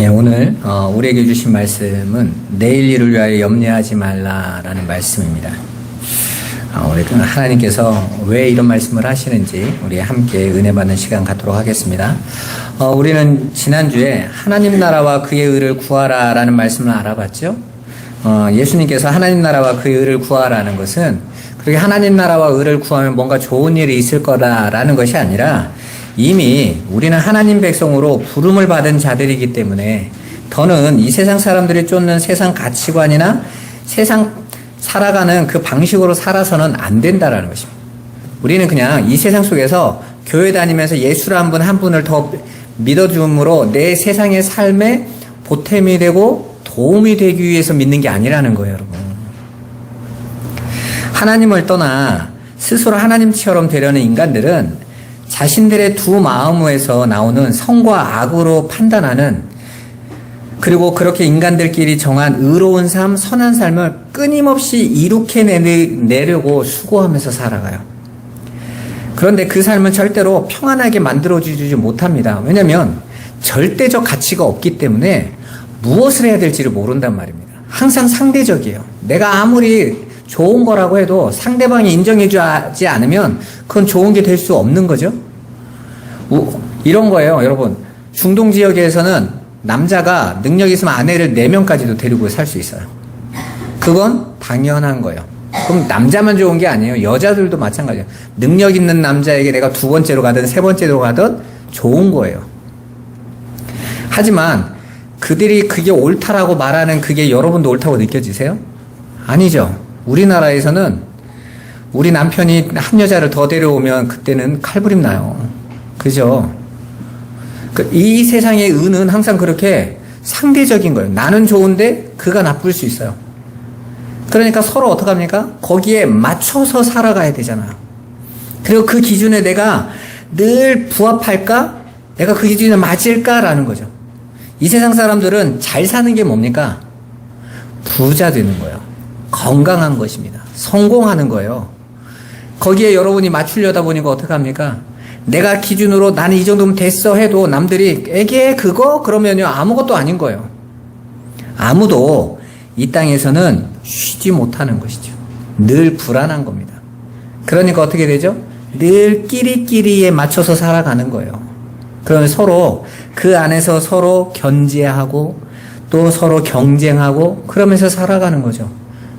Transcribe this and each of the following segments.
예, 오늘 우리에게 주신 말씀은 내일 일을 위하여 염려하지 말라라는 말씀입니다. 우리 하나님께서 왜 이런 말씀을 하시는지 우리 함께 은혜 받는 시간 갖도록 하겠습니다. 우리는 지난주에 하나님 나라와 그의 의를 구하라라는 말씀을 알아봤죠. 예수님께서 하나님 나라와 그의 의를 구하라는 것은 그렇게 하나님 나라와 의를 구하면 뭔가 좋은 일이 있을 거다라는 것이 아니라 이미 우리는 하나님 백성으로 부름을 받은 자들이기 때문에 더는 이 세상 사람들이 쫓는 세상 가치관이나 세상 살아가는 그 방식으로 살아서는 안 된다라는 것입니다. 우리는 그냥 이 세상 속에서 교회 다니면서 예수를 한 분을 더 믿어줌으로 내 세상의 삶에 보탬이 되고 도움이 되기 위해서 믿는 게 아니라는 거예요, 여러분. 하나님을 떠나 스스로 하나님처럼 되려는 인간들은 자신들의 두 마음에서 나오는 선과 악으로 판단하는, 그리고 그렇게 인간들끼리 정한 의로운 삶, 선한 삶을 끊임없이 이룩해내려고 수고하면서 살아가요. 그런데 그 삶은 절대로 평안하게 만들어주지 못합니다. 왜냐하면 절대적 가치가 없기 때문에 무엇을 해야 될지를 모른단 말입니다. 항상 상대적이에요. 내가 아무리 좋은 거라고 해도 상대방이 인정해주지 않으면 그건 좋은 게 될 수 없는 거죠. 이런 거예요, 여러분. 중동 지역에서는 남자가 능력이 있으면 아내를 4명까지도 데리고 살 수 있어요. 그건 당연한 거예요. 그럼 남자만 좋은 게 아니에요. 여자들도 마찬가지예요. 능력 있는 남자에게 내가 2번째로 가든 3번째로 가든 좋은 거예요. 하지만 그들이 그게 옳다라고 말하는 그게 여러분도 옳다고 느껴지세요? 아니죠. 우리나라에서는 우리 남편이 한 여자를 더 데려오면 그때는 칼부림 나요. 그죠? 이 세상의 은은 항상 그렇게 상대적인 거예요. 나는 좋은데 그가 나쁠 수 있어요. 그러니까 서로 어떡합니까? 거기에 맞춰서 살아가야 되잖아요. 그리고 그 기준에 내가 늘 부합할까? 내가 그 기준에 맞을까라는 거죠. 이 세상 사람들은 잘 사는 게 뭡니까? 부자 되는 거예요. 건강한 것입니다. 성공하는 거예요. 거기에 여러분이 맞추려다 보니까 어떡합니까? 내가 기준으로 나는 이 정도면 됐어 해도 남들이 에게 그거? 그러면요 아무것도 아닌 거예요. 아무도 이 땅에서는 쉬지 못하는 것이죠. 늘 불안한 겁니다. 그러니까 어떻게 되죠? 늘 끼리끼리에 맞춰서 살아가는 거예요. 그러면 서로 그 안에서 서로 견제하고 또 서로 경쟁하고 그러면서 살아가는 거죠.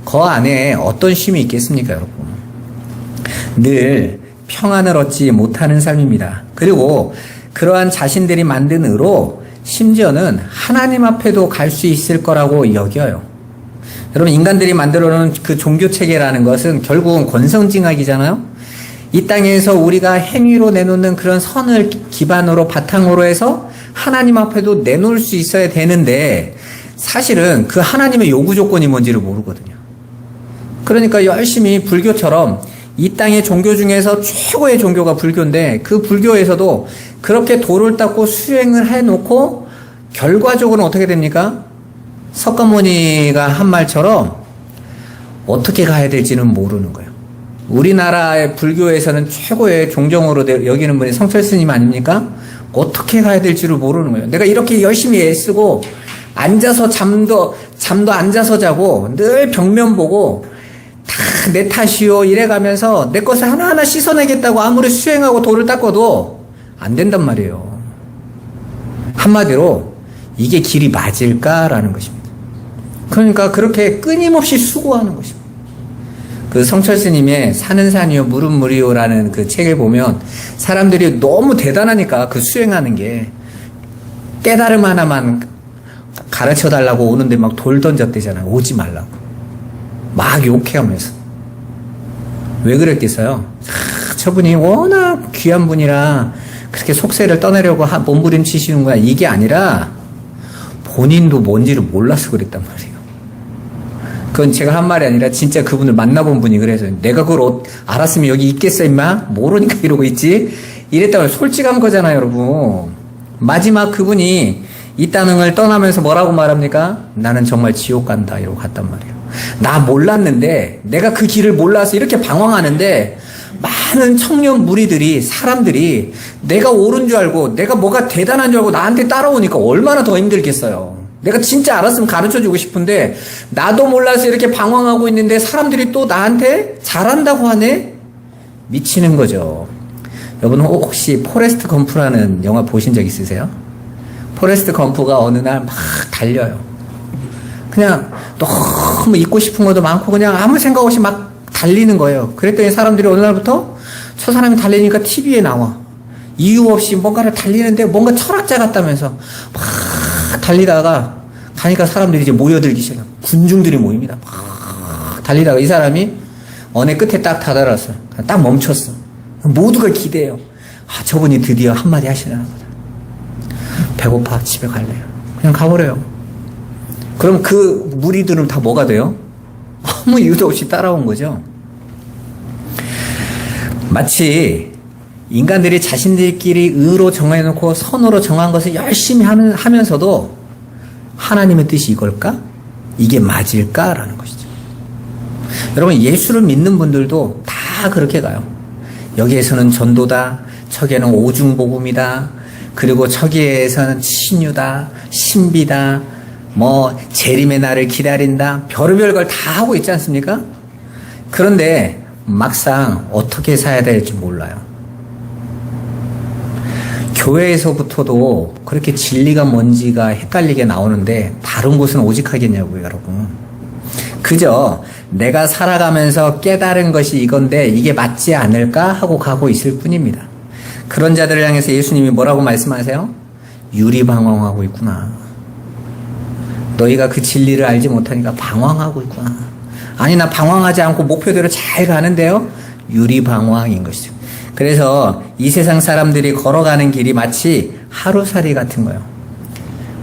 그 안에 어떤 쉼이 있겠습니까, 여러분? 늘 평안을 얻지 못하는 삶입니다. 그리고 그러한 자신들이 만든 의로 심지어는 하나님 앞에도 갈 수 있을 거라고 여겨요. 여러분, 인간들이 만들어 놓은 그 종교체계라는 것은 결국은 권선징악이잖아요. 이 땅에서 우리가 행위로 내놓는 그런 선을 기반으로 바탕으로 해서 하나님 앞에도 내놓을 수 있어야 되는데 사실은 그 하나님의 요구 조건이 뭔지를 모르거든요. 그러니까 열심히 불교처럼 이 땅의 종교 중에서 최고의 종교가 불교인데 그 불교에서도 그렇게 도를 닦고 수행을 해놓고 결과적으로는 어떻게 됩니까? 석가모니가 한 말처럼 어떻게 가야 될지는 모르는 거예요. 우리나라의 불교에서는 최고의 종정으로 여기는 분이 성철스님 아닙니까? 어떻게 가야 될지를 모르는 거예요. 내가 이렇게 열심히 애쓰고 앉아서 잠도 앉아서 자고 늘 벽면 보고 다 내 탓이요 이래가면서 내 것을 하나하나 씻어내겠다고 아무리 수행하고 도를 닦아도 안 된단 말이에요. 한마디로 이게 길이 맞을까라는 것입니다. 그러니까 그렇게 끊임없이 수고하는 것입니다. 그 성철스님의 사는 산이요 물은 물이요라는 그 책을 보면 사람들이 너무 대단하니까 그 수행하는 게 깨달음 하나만 가르쳐달라고 오는데 막 돌 던졌대잖아요. 오지 말라고. 막 욕해하면서. 왜 그랬겠어요? 저분이 워낙 귀한 분이라 그렇게 속세를 떠내려고 몸부림치시는구나. 이게 아니라 본인도 뭔지를 몰라서 그랬단 말이에요. 그건 제가 한 말이 아니라 진짜 그분을 만나본 분이 그래서 내가 그걸 알았으면 여기 있겠어 임마? 모르니까 이러고 있지? 이랬다고 솔직한 거잖아요, 여러분. 마지막 그분이 이 땅을 떠나면서 뭐라고 말합니까? 나는 정말 지옥 간다 이러고 갔단 말이에요. 나 몰랐는데 내가 그 길을 몰라서 이렇게 방황하는데 많은 청년 무리들이, 사람들이 내가 옳은 줄 알고, 내가 뭐가 대단한 줄 알고 나한테 따라오니까 얼마나 더 힘들겠어요. 내가 진짜 알았으면 가르쳐 주고 싶은데, 나도 몰라서 이렇게 방황하고 있는데, 사람들이 또 나한테 잘한다고 하네? 미치는 거죠. 여러분, 혹시 포레스트 검프라는 영화 보신 적 있으세요? 포레스트 검프가 어느 날 막 달려요. 그냥 너무 잊고 싶은 것도 많고, 그냥 아무 생각 없이 막 달리는 거예요. 그랬더니 사람들이 어느 날부터 저 사람이 달리니까 TV에 나와. 이유 없이 뭔가를 달리는데 뭔가 철학자 같다면서 막 달리다가 가니까 사람들이 이제 모여들기 시작해요. 군중들이 모입니다. 막 달리다가 이 사람이 어느 끝에 딱 다다랐어요. 딱 멈췄어. 모두가 기대해요. 아, 저분이 드디어 한마디 하시려나 보다. 배고파, 집에 갈래요. 그냥 가버려요. 그럼 그 무리들은 다 뭐가 돼요? 아무 이유도 없이 따라온 거죠. 마치 인간들이 자신들끼리 의로 정해놓고 선으로 정한 것을 열심히 하면서도 하나님의 뜻이 이걸까? 이게 맞을까라는 것이죠. 여러분, 예수를 믿는 분들도 다 그렇게 가요. 여기에서는 전도다, 저기에는 오중복음이다, 그리고 저기에서는 신유다, 신비다, 뭐 재림의 날을 기다린다, 별의별 걸 다 하고 있지 않습니까? 그런데 막상 어떻게 살아야 될지 몰라요. 교회에서부터도 그렇게 진리가 뭔지가 헷갈리게 나오는데 다른 곳은 오직하겠냐고요, 여러분. 그저 내가 살아가면서 깨달은 것이 이건데 이게 맞지 않을까 하고 가고 있을 뿐입니다. 그런 자들을 향해서 예수님이 뭐라고 말씀하세요? 유리방황하고 있구나. 너희가 그 진리를 알지 못하니까 방황하고 있구나. 아니, 나 방황하지 않고 목표대로 잘 가는데요? 유리방황인 것이죠. 그래서 이 세상 사람들이 걸어가는 길이 마치 하루살이 같은 거예요.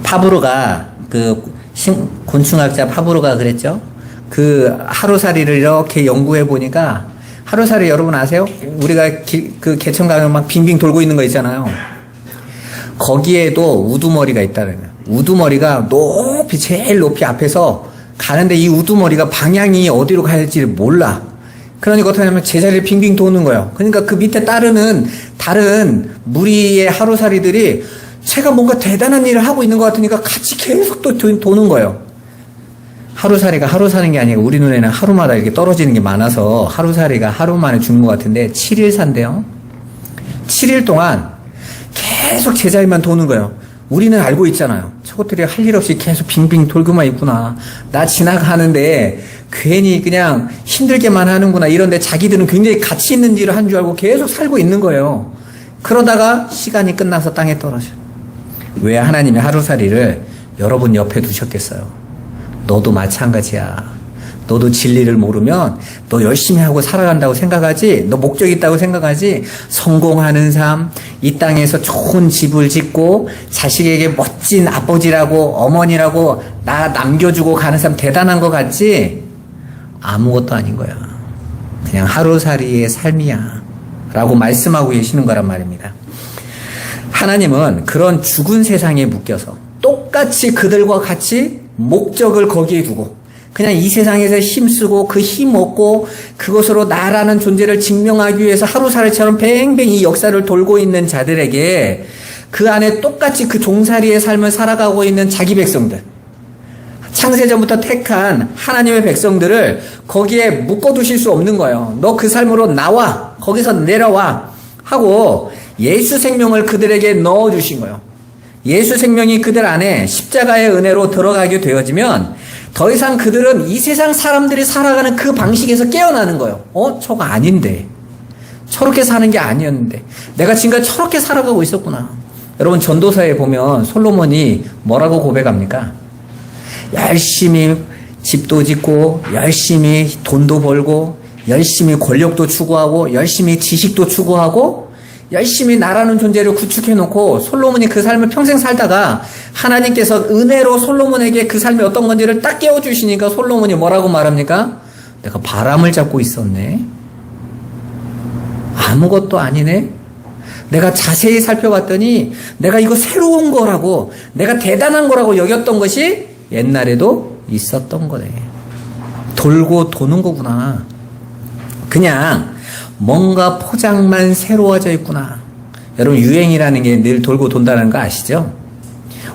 파브르가, 곤충학자 파브르가 그랬죠? 그 하루살이를 이렇게 연구해 보니까, 하루살이 여러분 아세요? 우리가 그 개천 가면 막 빙빙 돌고 있는 거 있잖아요. 거기에도 우두머리가 있다는 거예요. 우두머리가 제일 높이 앞에서 가는데 이 우두머리가 방향이 어디로 갈지를 몰라. 그러니까 어떻게 하냐면 제자리를 빙빙 도는 거예요. 그러니까 그 밑에 따르는 다른 무리의 하루살이들이 제가 뭔가 대단한 일을 하고 있는 것 같으니까 같이 계속 또 도는 거예요. 하루살이가 하루 사는 게 아니고 우리 눈에는 하루마다 이렇게 떨어지는 게 많아서 하루살이가 하루 만에 죽는 것 같은데 7일 산대요. 7일 동안 계속 제자리만 도는 거예요. 우리는 알고 있잖아요. 저것들이 할 일 없이 계속 빙빙 돌고만 있구나. 나 지나가는데 괜히 그냥 힘들게만 하는구나. 이런데 자기들은 굉장히 가치 있는 일을 한 줄 알고 계속 살고 있는 거예요. 그러다가 시간이 끝나서 땅에 떨어져. 왜 하나님의 하루살이를 여러분 옆에 두셨겠어요? 너도 마찬가지야. 너도 진리를 모르면 너 열심히 하고 살아간다고 생각하지, 너 목적 있다고 생각하지, 성공하는 삶, 이 땅에서 좋은 집을 짓고 자식에게 멋진 아버지라고 어머니라고 나 남겨주고 가는 삶 대단한 것 같지? 아무것도 아닌 거야. 그냥 하루살이의 삶이야 라고 말씀하고 계시는 거란 말입니다. 하나님은 그런 죽은 세상에 묶여서 똑같이 그들과 같이 목적을 거기에 두고 그냥 이 세상에서 힘쓰고 그 힘 얻고 그것으로 나라는 존재를 증명하기 위해서 하루살이처럼 뱅뱅 이 역사를 돌고 있는 자들에게 그 안에 똑같이 그 종살이의 삶을 살아가고 있는 자기 백성들, 창세전부터 택한 하나님의 백성들을 거기에 묶어두실 수 없는 거예요. 너 그 삶으로 나와, 거기서 내려와 하고 예수 생명을 그들에게 넣어주신 거예요. 예수 생명이 그들 안에 십자가의 은혜로 들어가게 되어지면 더 이상 그들은 이 세상 사람들이 살아가는 그 방식에서 깨어나는 거예요. 저거 아닌데. 저렇게 사는 게 아니었는데. 내가 지금까지 저렇게 살아가고 있었구나. 여러분, 전도서에 보면 솔로몬이 뭐라고 고백합니까? 열심히 집도 짓고, 열심히 돈도 벌고, 열심히 권력도 추구하고, 열심히 지식도 추구하고, 열심히 나라는 존재를 구축해놓고 솔로몬이 그 삶을 평생 살다가 하나님께서 은혜로 솔로몬에게 그 삶이 어떤 건지를 딱 깨워주시니까 솔로몬이 뭐라고 말합니까? 내가 바람을 잡고 있었네. 아무것도 아니네. 내가 자세히 살펴봤더니 내가 이거 새로운 거라고, 내가 대단한 거라고 여겼던 것이 옛날에도 있었던 거네. 돌고 도는 거구나. 그냥 뭔가 포장만 새로워져 있구나. 여러분, 유행이라는 게 늘 돌고 돈다는 거 아시죠?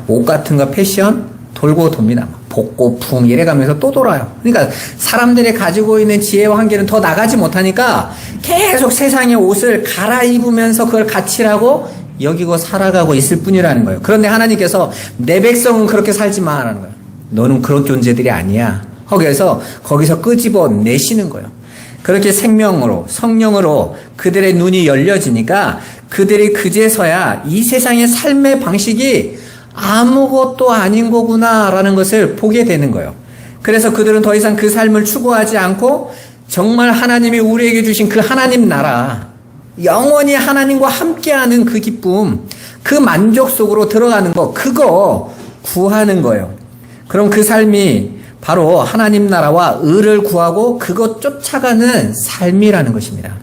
옷 같은 거 패션 돌고 돕니다. 복고풍 이래가면서 또 돌아요. 그러니까 사람들이 가지고 있는 지혜와 한계는 더 나가지 못하니까 계속 세상의 옷을 갈아입으면서 그걸 가치라고 여기고 살아가고 있을 뿐이라는 거예요. 그런데 하나님께서 내 백성은 그렇게 살지 마라는 거예요. 너는 그런 존재들이 아니야. 거기서 끄집어 내시는 거예요. 그렇게 생명으로, 성령으로 그들의 눈이 열려지니까 그들이 그제서야 이 세상의 삶의 방식이 아무것도 아닌 거구나라는 것을 보게 되는 거예요. 그래서 그들은 더 이상 그 삶을 추구하지 않고 정말 하나님이 우리에게 주신 그 하나님 나라, 영원히 하나님과 함께하는 그 기쁨, 그 만족 속으로 들어가는 거, 그거 구하는 거예요. 그럼 그 삶이 바로 하나님 나라와 의를 구하고 그것 쫓아가는 삶이라는 것입니다.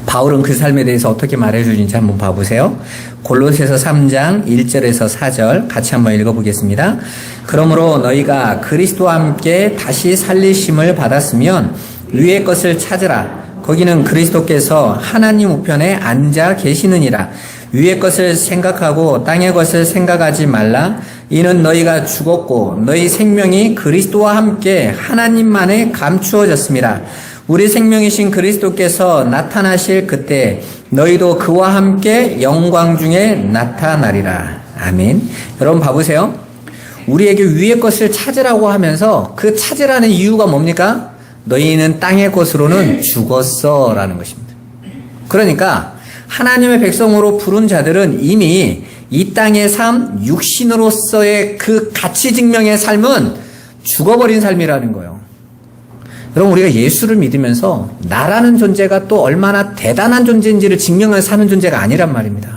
바울은 그 삶에 대해서 어떻게 말해주는지 한번 봐보세요. 골로새서 3장 1절에서 4절 같이 한번 읽어보겠습니다. 그러므로 너희가 그리스도와 함께 다시 살리심을 받았으면 위의 것을 찾으라. 거기는 그리스도께서 하나님 우편에 앉아 계시느니라. 위의 것을 생각하고 땅의 것을 생각하지 말라. 이는 너희가 죽었고 너희 생명이 그리스도와 함께 하나님만에 감추어졌습니다. 우리 생명이신 그리스도께서 나타나실 그때 너희도 그와 함께 영광 중에 나타나리라. 아멘. 여러분 봐보세요. 우리에게 위의 것을 찾으라고 하면서 그 찾으라는 이유가 뭡니까? 너희는 땅의 것으로는 죽었어 라는 것입니다. 그러니까 하나님의 백성으로 부른 자들은 이미 이 땅의 삶, 육신으로서의 그 가치 증명의 삶은 죽어버린 삶이라는 거예요. 여러분, 우리가 예수를 믿으면서 나라는 존재가 또 얼마나 대단한 존재인지를 증명하며 사는 존재가 아니란 말입니다.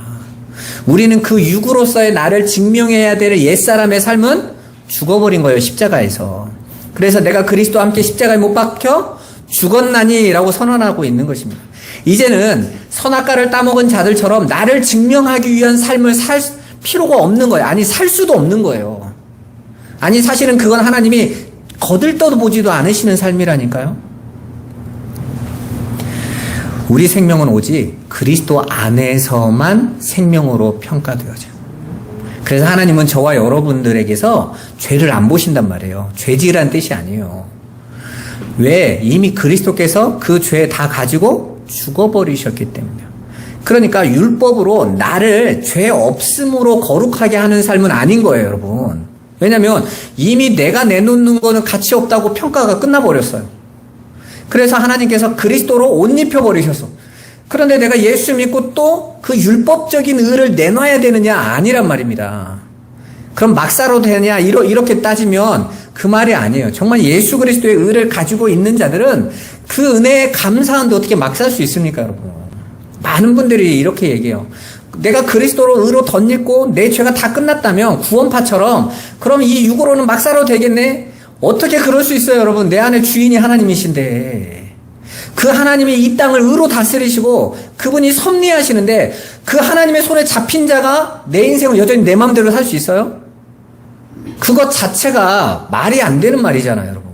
우리는 그 육으로서의 나를 증명해야 될 옛사람의 삶은 죽어버린 거예요, 십자가에서. 그래서 내가 그리스도와 함께 십자가에 못 박혀 죽었나니 라고 선언하고 있는 것입니다. 이제는 선악과를 따먹은 자들처럼 나를 증명하기 위한 삶을 살 필요가 없는 거예요. 아니, 살 수도 없는 거예요. 아니, 사실은 그건 하나님이 거들떠도 보지도 않으시는 삶이라니까요. 우리 생명은 오직 그리스도 안에서만 생명으로 평가되어져요. 그래서 하나님은 저와 여러분들에게서 죄를 안 보신단 말이에요. 죄질한 뜻이 아니에요. 왜? 이미 그리스도께서 그 죄 다 가지고 죽어버리셨기 때문이에요. 그러니까 율법으로 나를 죄 없음으로 거룩하게 하는 삶은 아닌 거예요, 여러분. 왜냐하면 이미 내가 내놓는 거는 가치 없다고 평가가 끝나버렸어요. 그래서 하나님께서 그리스도로 옷 입혀버리셨어. 그런데 내가 예수 믿고 또 그 율법적인 의를 내놔야 되느냐? 아니란 말입니다. 그럼 막 살아도 되냐? 이렇게 따지면 그 말이 아니에요. 정말 예수 그리스도의 의를 가지고 있는 자들은 그 은혜에 감사한데 어떻게 막 살 수 있습니까, 여러분? 많은 분들이 이렇게 얘기해요. 내가 그리스도로 의로 덧입고 내 죄가 다 끝났다면 구원파처럼 그럼 이 육으로는 막 살아도 되겠네? 어떻게 그럴 수 있어요, 여러분? 내 안에 주인이 하나님이신데. 그 하나님이 이 땅을 의로 다스리시고 그분이 섭리하시는데 그 하나님의 손에 잡힌 자가 내 인생을 여전히 내 마음대로 살 수 있어요? 그것 자체가 말이 안 되는 말이잖아요, 여러분.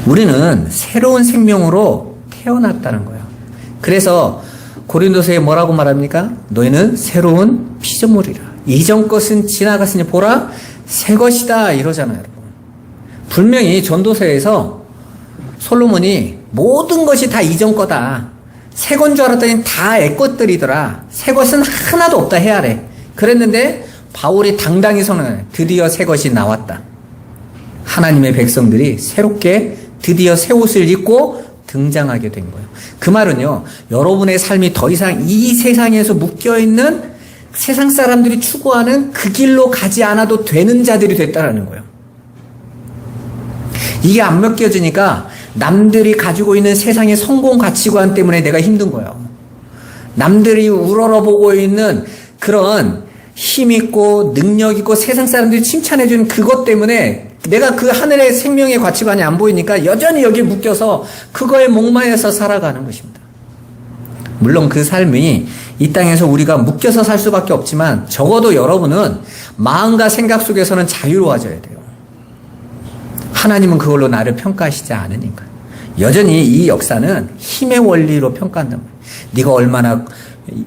우리는 새로운 생명으로 태어났다는 거예요. 그래서 고린도서에 뭐라고 말합니까? 너희는 새로운 피조물이라. 이전 것은 지나갔으니 보라 새 것이다 이러잖아요, 여러분. 분명히 전도서에서 솔로몬이 모든 것이 다 이전 거다. 새 건 줄 알았더니 다 애 것들이더라. 새 것은 하나도 없다 해야 돼. 그랬는데 바울이 당당히 선언해. 드디어 새 것이 나왔다. 하나님의 백성들이 새롭게 드디어 새 옷을 입고 등장하게 된 거예요. 그 말은요, 여러분의 삶이 더 이상 이 세상에서 묶여있는 세상 사람들이 추구하는 그 길로 가지 않아도 되는 자들이 됐다라는 거예요. 이게 안 맡겨지니까 남들이 가지고 있는 세상의 성공 가치관 때문에 내가 힘든 거예요. 남들이 우러러보고 있는 그런 힘있고 능력있고 세상 사람들이 칭찬해주는 그것 때문에 내가 그 하늘의 생명의 가치관이 안 보이니까 여전히 여기에 묶여서 그거에 목마해서 살아가는 것입니다. 물론 그 삶이 이 땅에서 우리가 묶여서 살 수밖에 없지만 적어도 여러분은 마음과 생각 속에서는 자유로워져야 돼요. 하나님은 그걸로 나를 평가하시지 않으니까. 여전히 이 역사는 힘의 원리로 평가한단 말이에요. 네가 얼마나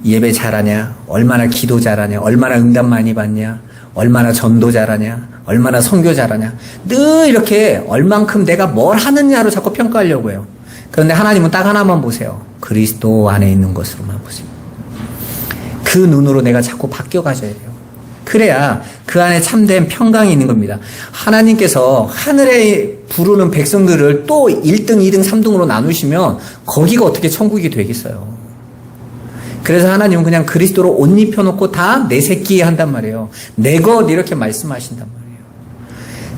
예배 잘하냐, 얼마나 기도 잘하냐, 얼마나 응답 많이 받냐, 얼마나 전도 잘하냐, 얼마나 선교 잘하냐, 늘 이렇게 얼만큼 내가 뭘 하느냐로 자꾸 평가하려고 해요. 그런데 하나님은 딱 하나만 보세요. 그리스도 안에 있는 것으로만 보세요. 그 눈으로 내가 자꾸 바뀌어가져야 돼요. 그래야 그 안에 참된 평강이 있는 겁니다. 하나님께서 하늘에 부르는 백성들을 또 1등, 2등, 3등으로 나누시면 거기가 어떻게 천국이 되겠어요. 그래서 하나님은 그냥 그리스도로 옷 입혀놓고 다 내 새끼 한단 말이에요. 내 것 이렇게 말씀하신단 말이에요.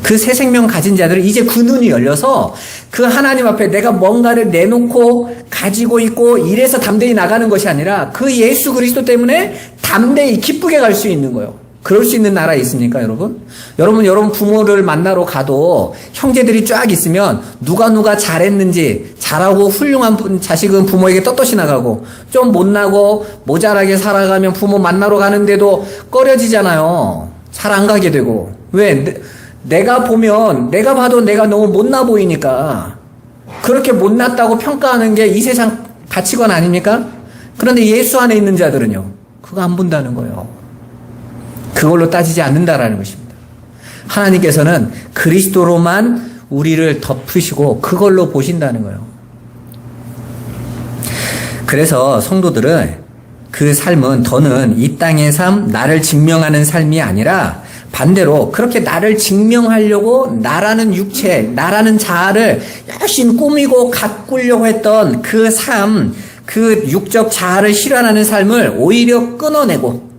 그 새 생명 가진 자들은 이제 그 눈이 열려서 그 하나님 앞에 내가 뭔가를 내놓고 가지고 있고 이래서 담대히 나가는 것이 아니라 그 예수 그리스도 때문에 담대히 기쁘게 갈 수 있는 거예요. 그럴 수 있는 나라에 있습니까, 여러분? 여러분 부모를 만나러 가도 형제들이 쫙 있으면 누가 잘했는지 잘하고 훌륭한 자식은 부모에게 ต๊떠시 나가고 좀 못나고 모자라게 살아가면 부모 만나러 가는데도 꺼려지잖아요. 잘 안 가게 되고. 왜? 내가 봐도 내가 너무 못나 보이니까 그렇게 못났다고 평가하는 게 이 세상 가치관 아닙니까? 그런데 예수 안에 있는 자들은요, 그거 안 본다는 거예요. 그걸로 따지지 않는다라는 것입니다. 하나님께서는 그리스도로만 우리를 덮으시고 그걸로 보신다는 거예요. 그래서 성도들은 그 삶은 더는 이 땅의 삶, 나를 증명하는 삶이 아니라 반대로 그렇게 나를 증명하려고 나라는 육체, 나라는 자아를 열심히 꾸미고 가꾸려고 했던 그 삶, 그 육적 자아를 실현하는 삶을 오히려 끊어내고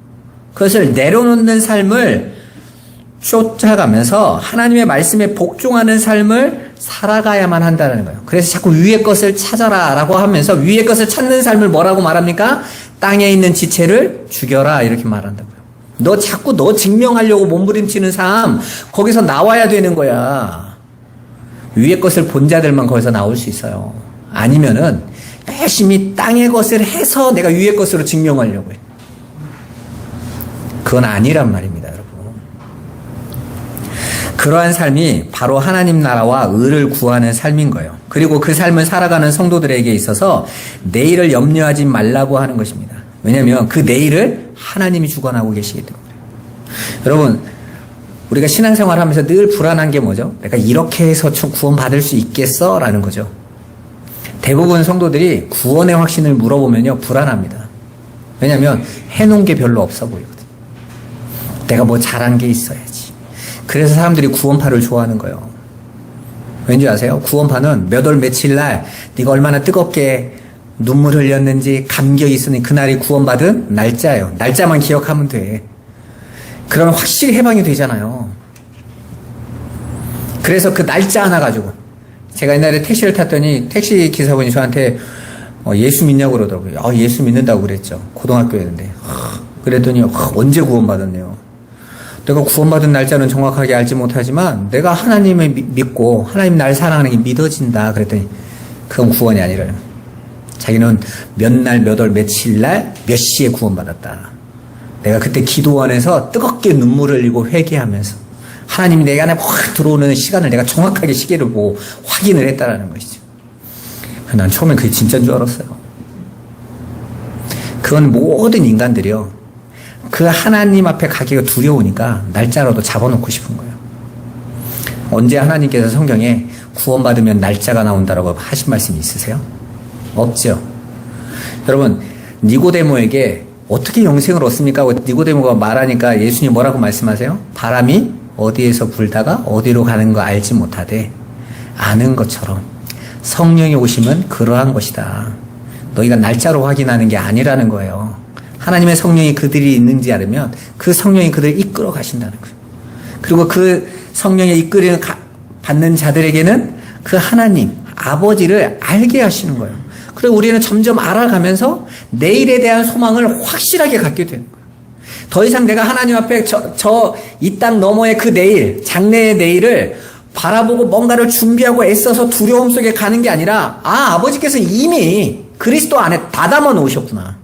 그것을 내려놓는 삶을 쫓아가면서 하나님의 말씀에 복종하는 삶을 살아가야만 한다는 거예요. 그래서 자꾸 위의 것을 찾아라 라고 하면서 위의 것을 찾는 삶을 뭐라고 말합니까? 땅에 있는 지체를 죽여라 이렇게 말한다고요. 너 자꾸 너 증명하려고 몸부림치는 삶 거기서 나와야 되는 거야. 위의 것을 본 자들만 거기서 나올 수 있어요. 아니면은 열심히 땅의 것을 해서 내가 위의 것으로 증명하려고 해. 그건 아니란 말입니다, 여러분. 그러한 삶이 바로 하나님 나라와 의를 구하는 삶인 거예요. 그리고 그 삶을 살아가는 성도들에게 있어서 내일을 염려하지 말라고 하는 것입니다. 왜냐하면 그 내일을 하나님이 주관하고 계시기 때문에. 여러분, 우리가 신앙생활 하면서 늘 불안한 게 뭐죠? 내가 이렇게 해서 구원받을 수 있겠어? 라는 거죠. 대부분 성도들이 구원의 확신을 물어보면요, 불안합니다. 왜냐하면 해놓은 게 별로 없어 보이거든요. 내가 뭐 잘한 게 있어야지. 그래서 사람들이 구원파를 좋아하는 거예요. 왠지 아세요? 구원파는 몇 월 며칠 날 네가 얼마나 뜨겁게 눈물 흘렸는지 감격이 있으니 그날이 구원받은 날짜예요. 날짜만 기억하면 돼. 그러면 확실히 해방이 되잖아요. 그래서 그 날짜 하나 가지고 제가 옛날에 택시를 탔더니 택시 기사분이 저한테 예수 믿냐고 그러더라고요. 예수 믿는다고 그랬죠. 고등학교였는데. 그랬더니 언제 구원받았네요. 내가 구원받은 날짜는 정확하게 알지 못하지만 내가 하나님을 믿고 하나님 날 사랑하는 게 믿어진다. 그랬더니 그건 구원이 아니라요. 자기는 몇 날, 몇 월, 며칠 날, 몇 시에 구원받았다. 내가 그때 기도원에서 뜨겁게 눈물을 흘리고 회개하면서 하나님이 내 안에 확 들어오는 시간을 내가 정확하게 시계를 보고 확인을 했다라는 것이죠. 난 처음엔 그게 진짜인 줄 알았어요. 그건 모든 인간들이요. 그 하나님 앞에 가기가 두려우니까 날짜라도 잡아놓고 싶은 거예요. 언제 하나님께서 성경에 구원받으면 날짜가 나온다라고 하신 말씀이 있으세요? 없죠. 여러분, 니고데모에게 어떻게 영생을 얻습니까? 니고데모가 말하니까 예수님이 뭐라고 말씀하세요? 바람이 어디에서 불다가 어디로 가는 거 알지 못하되 아는 것처럼 성령이 오시면 그러한 것이다. 너희가 날짜로 확인하는 게 아니라는 거예요. 하나님의 성령이 그들이 있는지 알으면 그 성령이 그들을 이끌어 가신다는 거예요. 그리고 그 성령에 이끌어 받는 자들에게는 그 하나님, 아버지를 알게 하시는 거예요. 그리고 우리는 점점 알아가면서 내일에 대한 소망을 확실하게 갖게 되는 거예요. 더 이상 내가 하나님 앞에 이 땅 너머의 그 내일, 장래의 내일을 바라보고 뭔가를 준비하고 애써서 두려움 속에 가는 게 아니라 아버지께서 이미 그리스도 안에 다 담아 놓으셨구나.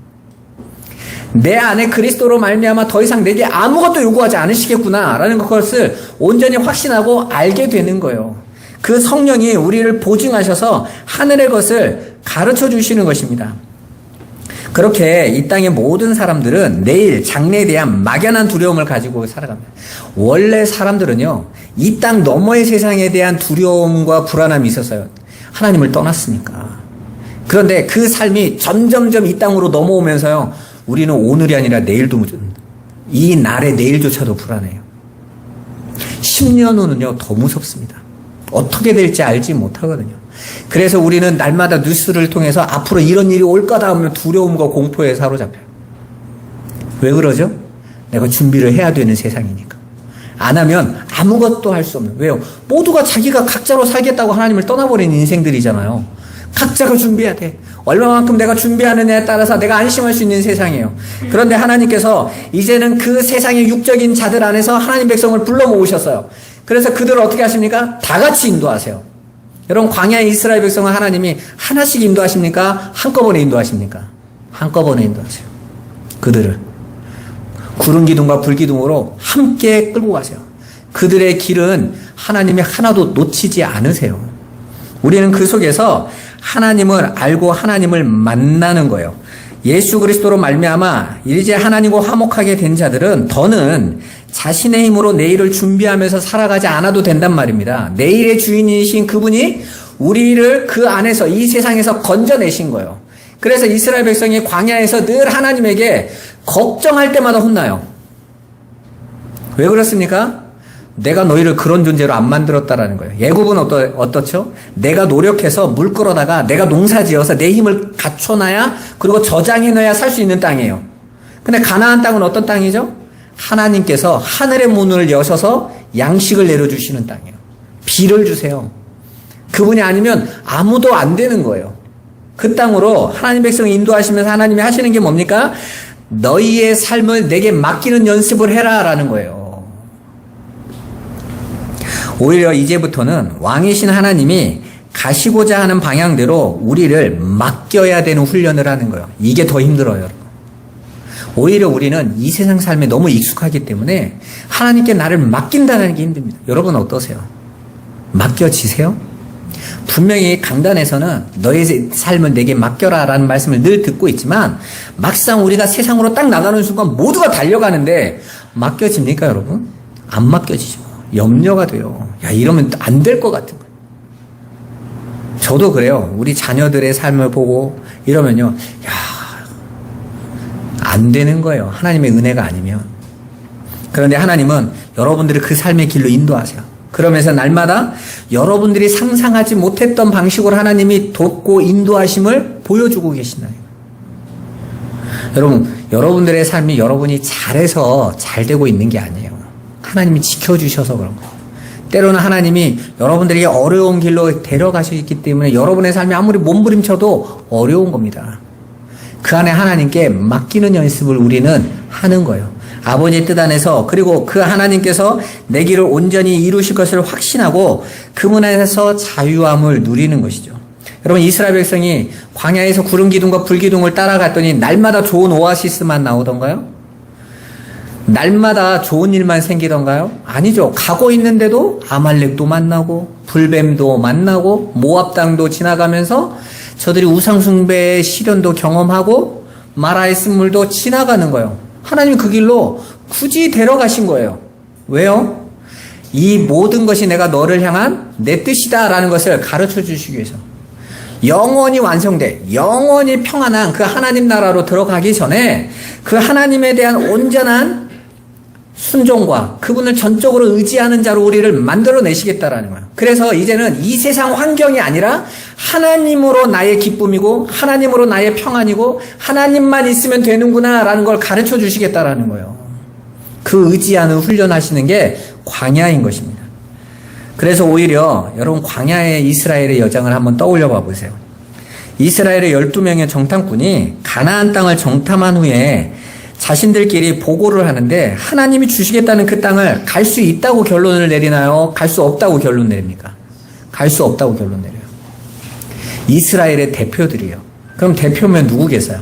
내 안에 그리스도로 말미암아 더 이상 내게 아무것도 요구하지 않으시겠구나 라는 것을 온전히 확신하고 알게 되는 거예요. 그 성령이 우리를 보증하셔서 하늘의 것을 가르쳐 주시는 것입니다. 그렇게 이 땅의 모든 사람들은 내일 장래에 대한 막연한 두려움을 가지고 살아갑니다. 원래 사람들은요, 이 땅 너머의 세상에 대한 두려움과 불안함이 있어서요. 하나님을 떠났으니까. 그런데 그 삶이 점점점 이 땅으로 넘어오면서요, 우리는 오늘이 아니라 내일도, 이 날의 내일조차도 불안해요. 10년 후는요, 더 무섭습니다. 어떻게 될지 알지 못하거든요. 그래서 우리는 날마다 뉴스를 통해서 앞으로 이런 일이 올 거다 하면 두려움과 공포에 사로잡혀요. 왜 그러죠? 내가 준비를 해야 되는 세상이니까. 안 하면 아무것도 할 수 없는. 왜요? 모두가 자기가 각자로 살겠다고 하나님을 떠나버린 인생들이잖아요. 각자가 준비해야 돼. 얼마만큼 내가 준비하느냐에 따라서 내가 안심할 수 있는 세상이에요. 그런데 하나님께서 이제는 그 세상의 육적인 자들 안에서 하나님 백성을 불러 모으셨어요. 그래서 그들을 어떻게 하십니까? 다 같이 인도하세요. 여러분, 광야의 이스라엘 백성은 하나님이 하나씩 인도하십니까? 한꺼번에 인도하십니까? 한꺼번에 인도하세요. 그들을 구름 기둥과 불 기둥으로 함께 끌고 가세요. 그들의 길은 하나님이 하나도 놓치지 않으세요. 우리는 그 속에서 하나님을 알고 하나님을 만나는 거예요. 예수 그리스도로 말미암아 이제 하나님과 화목하게 된 자들은 더는 자신의 힘으로 내일을 준비하면서 살아가지 않아도 된단 말입니다. 내일의 주인이신 그분이 우리를 그 안에서, 이 세상에서 건져내신 거예요. 그래서 이스라엘 백성이 광야에서 늘 하나님에게 걱정할 때마다 혼나요. 왜 그렇습니까? 내가 너희를 그런 존재로 안 만들었다라는 거예요. 애굽은 어떻죠? 내가 노력해서 물 끌어다가 내가 농사지어서 내 힘을 갖춰놔야, 그리고 저장해놔야 살 수 있는 땅이에요. 근데 가나안 땅은 어떤 땅이죠? 하나님께서 하늘의 문을 여셔서 양식을 내려주시는 땅이에요. 비를 주세요. 그분이 아니면 아무도 안 되는 거예요. 그 땅으로 하나님 백성을 인도하시면서 하나님이 하시는 게 뭡니까? 너희의 삶을 내게 맡기는 연습을 해라 라는 거예요. 오히려 이제부터는 왕이신 하나님이 가시고자 하는 방향대로 우리를 맡겨야 되는 훈련을 하는 거예요. 이게 더 힘들어요, 여러분. 오히려 우리는 이 세상 삶에 너무 익숙하기 때문에 하나님께 나를 맡긴다는 게 힘듭니다. 여러분 어떠세요? 맡겨지세요? 분명히 강단에서는 너의 삶을 내게 맡겨라 라는 말씀을 늘 듣고 있지만, 막상 우리가 세상으로 딱 나가는 순간 모두가 달려가는데 맡겨집니까, 여러분? 안 맡겨지죠. 염려가 돼요. 야, 이러면 안 될 것 같은 거예요. 저도 그래요. 우리 자녀들의 삶을 보고 이러면요, 야, 안 되는 거예요. 하나님의 은혜가 아니면. 그런데 하나님은 여러분들을 그 삶의 길로 인도하세요. 그러면서 날마다 여러분들이 상상하지 못했던 방식으로 하나님이 돕고 인도하심을 보여주고 계시나요? 여러분, 여러분들의 삶이 여러분이 잘해서 잘 되고 있는 게 아니에요. 하나님이 지켜주셔서 그런 거예요. 때로는 하나님이 여러분들에게 어려운 길로 데려가시기 때문에 여러분의 삶이 아무리 몸부림쳐도 어려운 겁니다. 그 안에 하나님께 맡기는 연습을 우리는 하는 거예요. 아버지의 뜻 안에서, 그리고 그 하나님께서 내 길을 온전히 이루실 것을 확신하고 그분 안에서 자유함을 누리는 것이죠. 여러분, 이스라엘 백성이 광야에서 구름 기둥과 불 기둥을 따라갔더니 날마다 좋은 오아시스만 나오던가요? 날마다 좋은 일만 생기던가요? 아니죠. 가고 있는데도 아말렉도 만나고 불뱀도 만나고 모압 땅도 지나가면서 저들이 우상숭배의 시련도 경험하고 마라의 쓴물도 지나가는 거예요. 하나님이 그 길로 굳이 데려가신 거예요. 왜요? 이 모든 것이 내가 너를 향한 내 뜻이다 라는 것을 가르쳐 주시기 위해서, 영원히 완성돼 영원히 평안한 그 하나님 나라로 들어가기 전에 그 하나님에 대한 온전한 순종과 그분을 전적으로 의지하는 자로 우리를 만들어내시겠다라는 거예요. 그래서 이제는 이 세상 환경이 아니라 하나님으로 나의 기쁨이고 하나님으로 나의 평안이고 하나님만 있으면 되는구나 라는 걸 가르쳐 주시겠다라는 거예요. 그 의지하는 훈련하시는 게 광야인 것입니다. 그래서 오히려 여러분, 광야의 이스라엘의 여정을 한번 떠올려 봐 보세요. 이스라엘의 12명의 정탐꾼이 가나안 땅을 정탐한 후에 자신들끼리 보고를 하는데, 하나님이 주시겠다는 그 땅을 갈 수 있다고 결론을 내리나요? 갈 수 없다고 결론 내립니까? 갈 수 없다고 결론 내려요. 이스라엘의 대표들이요. 그럼 대표면 누구겠어요?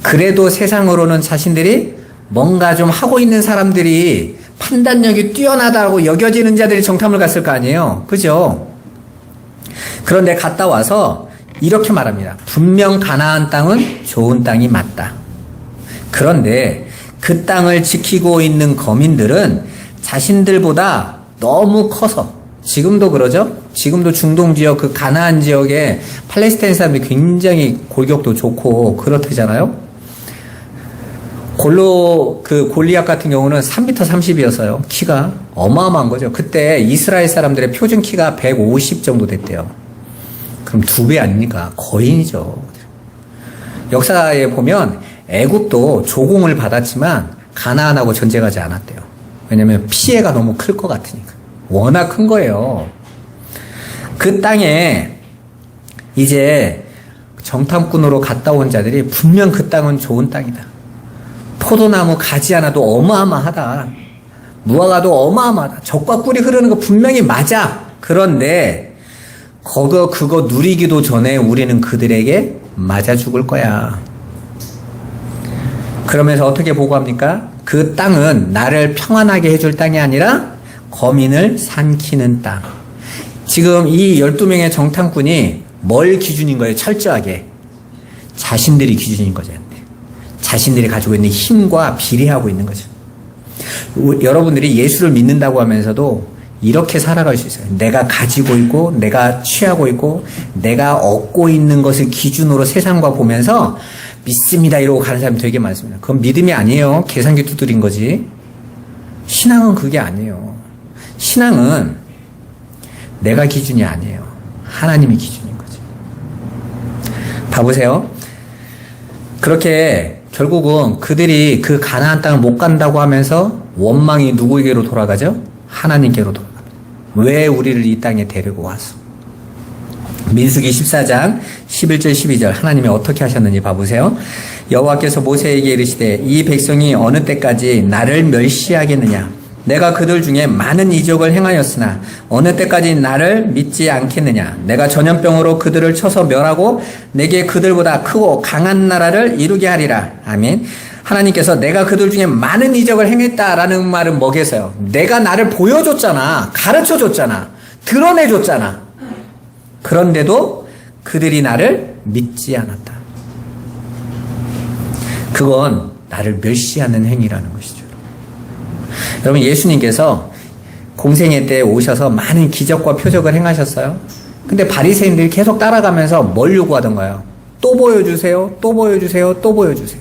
그래도 세상으로는 자신들이 뭔가 좀 하고 있는 사람들이, 판단력이 뛰어나다고 여겨지는 자들이 정탐을 갔을 거 아니에요? 그죠? 그런데 갔다 와서 이렇게 말합니다. 분명 가나안 땅은 좋은 땅이 맞다. 그런데 그 땅을 지키고 있는 거민들은 자신들보다 너무 커서, 지금도 그러죠? 지금도 중동 지역, 그 가나안 지역에 팔레스타인 사람들이 굉장히 골격도 좋고 그렇대잖아요? 골리앗 같은 경우는 3m 30이었어요. 키가 어마어마한 거죠. 그때 이스라엘 사람들의 표준 키가 150 정도 됐대요. 그럼 2배 아닙니까? 거인이죠. 역사에 보면 애굽도 조공을 받았지만 가나안하고 전쟁하지 않았대요. 왜냐면 피해가 너무 클 것 같으니까. 워낙 큰 거예요. 그 땅에 이제 정탐꾼으로 갔다 온 자들이 분명 그 땅은 좋은 땅이다. 포도나무 가지 하나도 어마어마하다. 무화과도 어마어마하다. 젖과 꿀이 흐르는 거 분명히 맞아. 그런데 그거 누리기도 전에 우리는 그들에게 맞아 죽을 거야. 그러면서 어떻게 보고합니까? 그 땅은 나를 평안하게 해줄 땅이 아니라 거민을 삼키는 땅. 지금 이 12명의 정탐꾼이 뭘 기준인 거예요? 철저하게. 자신들이 기준인 거죠. 자신들이 가지고 있는 힘과 비례하고 있는 거죠. 여러분들이 예수를 믿는다고 하면서도 이렇게 살아갈 수 있어요. 내가 가지고 있고, 내가 취하고 있고, 내가 얻고 있는 것을 기준으로 세상과 보면서 믿습니다 이러고 가는 사람이 되게 많습니다. 그건 믿음이 아니에요. 계산기 두드린 거지. 신앙은 그게 아니에요. 신앙은 내가 기준이 아니에요. 하나님이 기준인 거지. 봐보세요. 그렇게 결국은 그들이 그 가나안 땅을 못 간다고 하면서 원망이 누구에게로 돌아가죠? 하나님께로 돌아갑니다. 왜 우리를 이 땅에 데리고 왔어? 민수기 14장 11절 12절 하나님이 어떻게 하셨는지 봐보세요. 여호와께서 모세에게 이르시되 이 백성이 어느 때까지 나를 멸시하겠느냐? 내가 그들 중에 많은 이적을 행하였으나 어느 때까지 나를 믿지 않겠느냐? 내가 전염병으로 그들을 쳐서 멸하고 내게 그들보다 크고 강한 나라를 이루게 하리라. 아멘. 하나님께서 내가 그들 중에 많은 이적을 행했다라는 말은 뭐겠어요? 내가 나를 보여줬잖아. 가르쳐줬잖아. 드러내줬잖아. 그런데도 그들이 나를 믿지 않았다. 그건 나를 멸시하는 행위라는 것이죠. 여러분, 예수님께서 공생애 때 오셔서 많은 기적과 표적을 행하셨어요. 근데 바리새인들이 계속 따라가면서 뭘 요구하던가요? 또 보여주세요. 또 보여주세요. 또 보여주세요.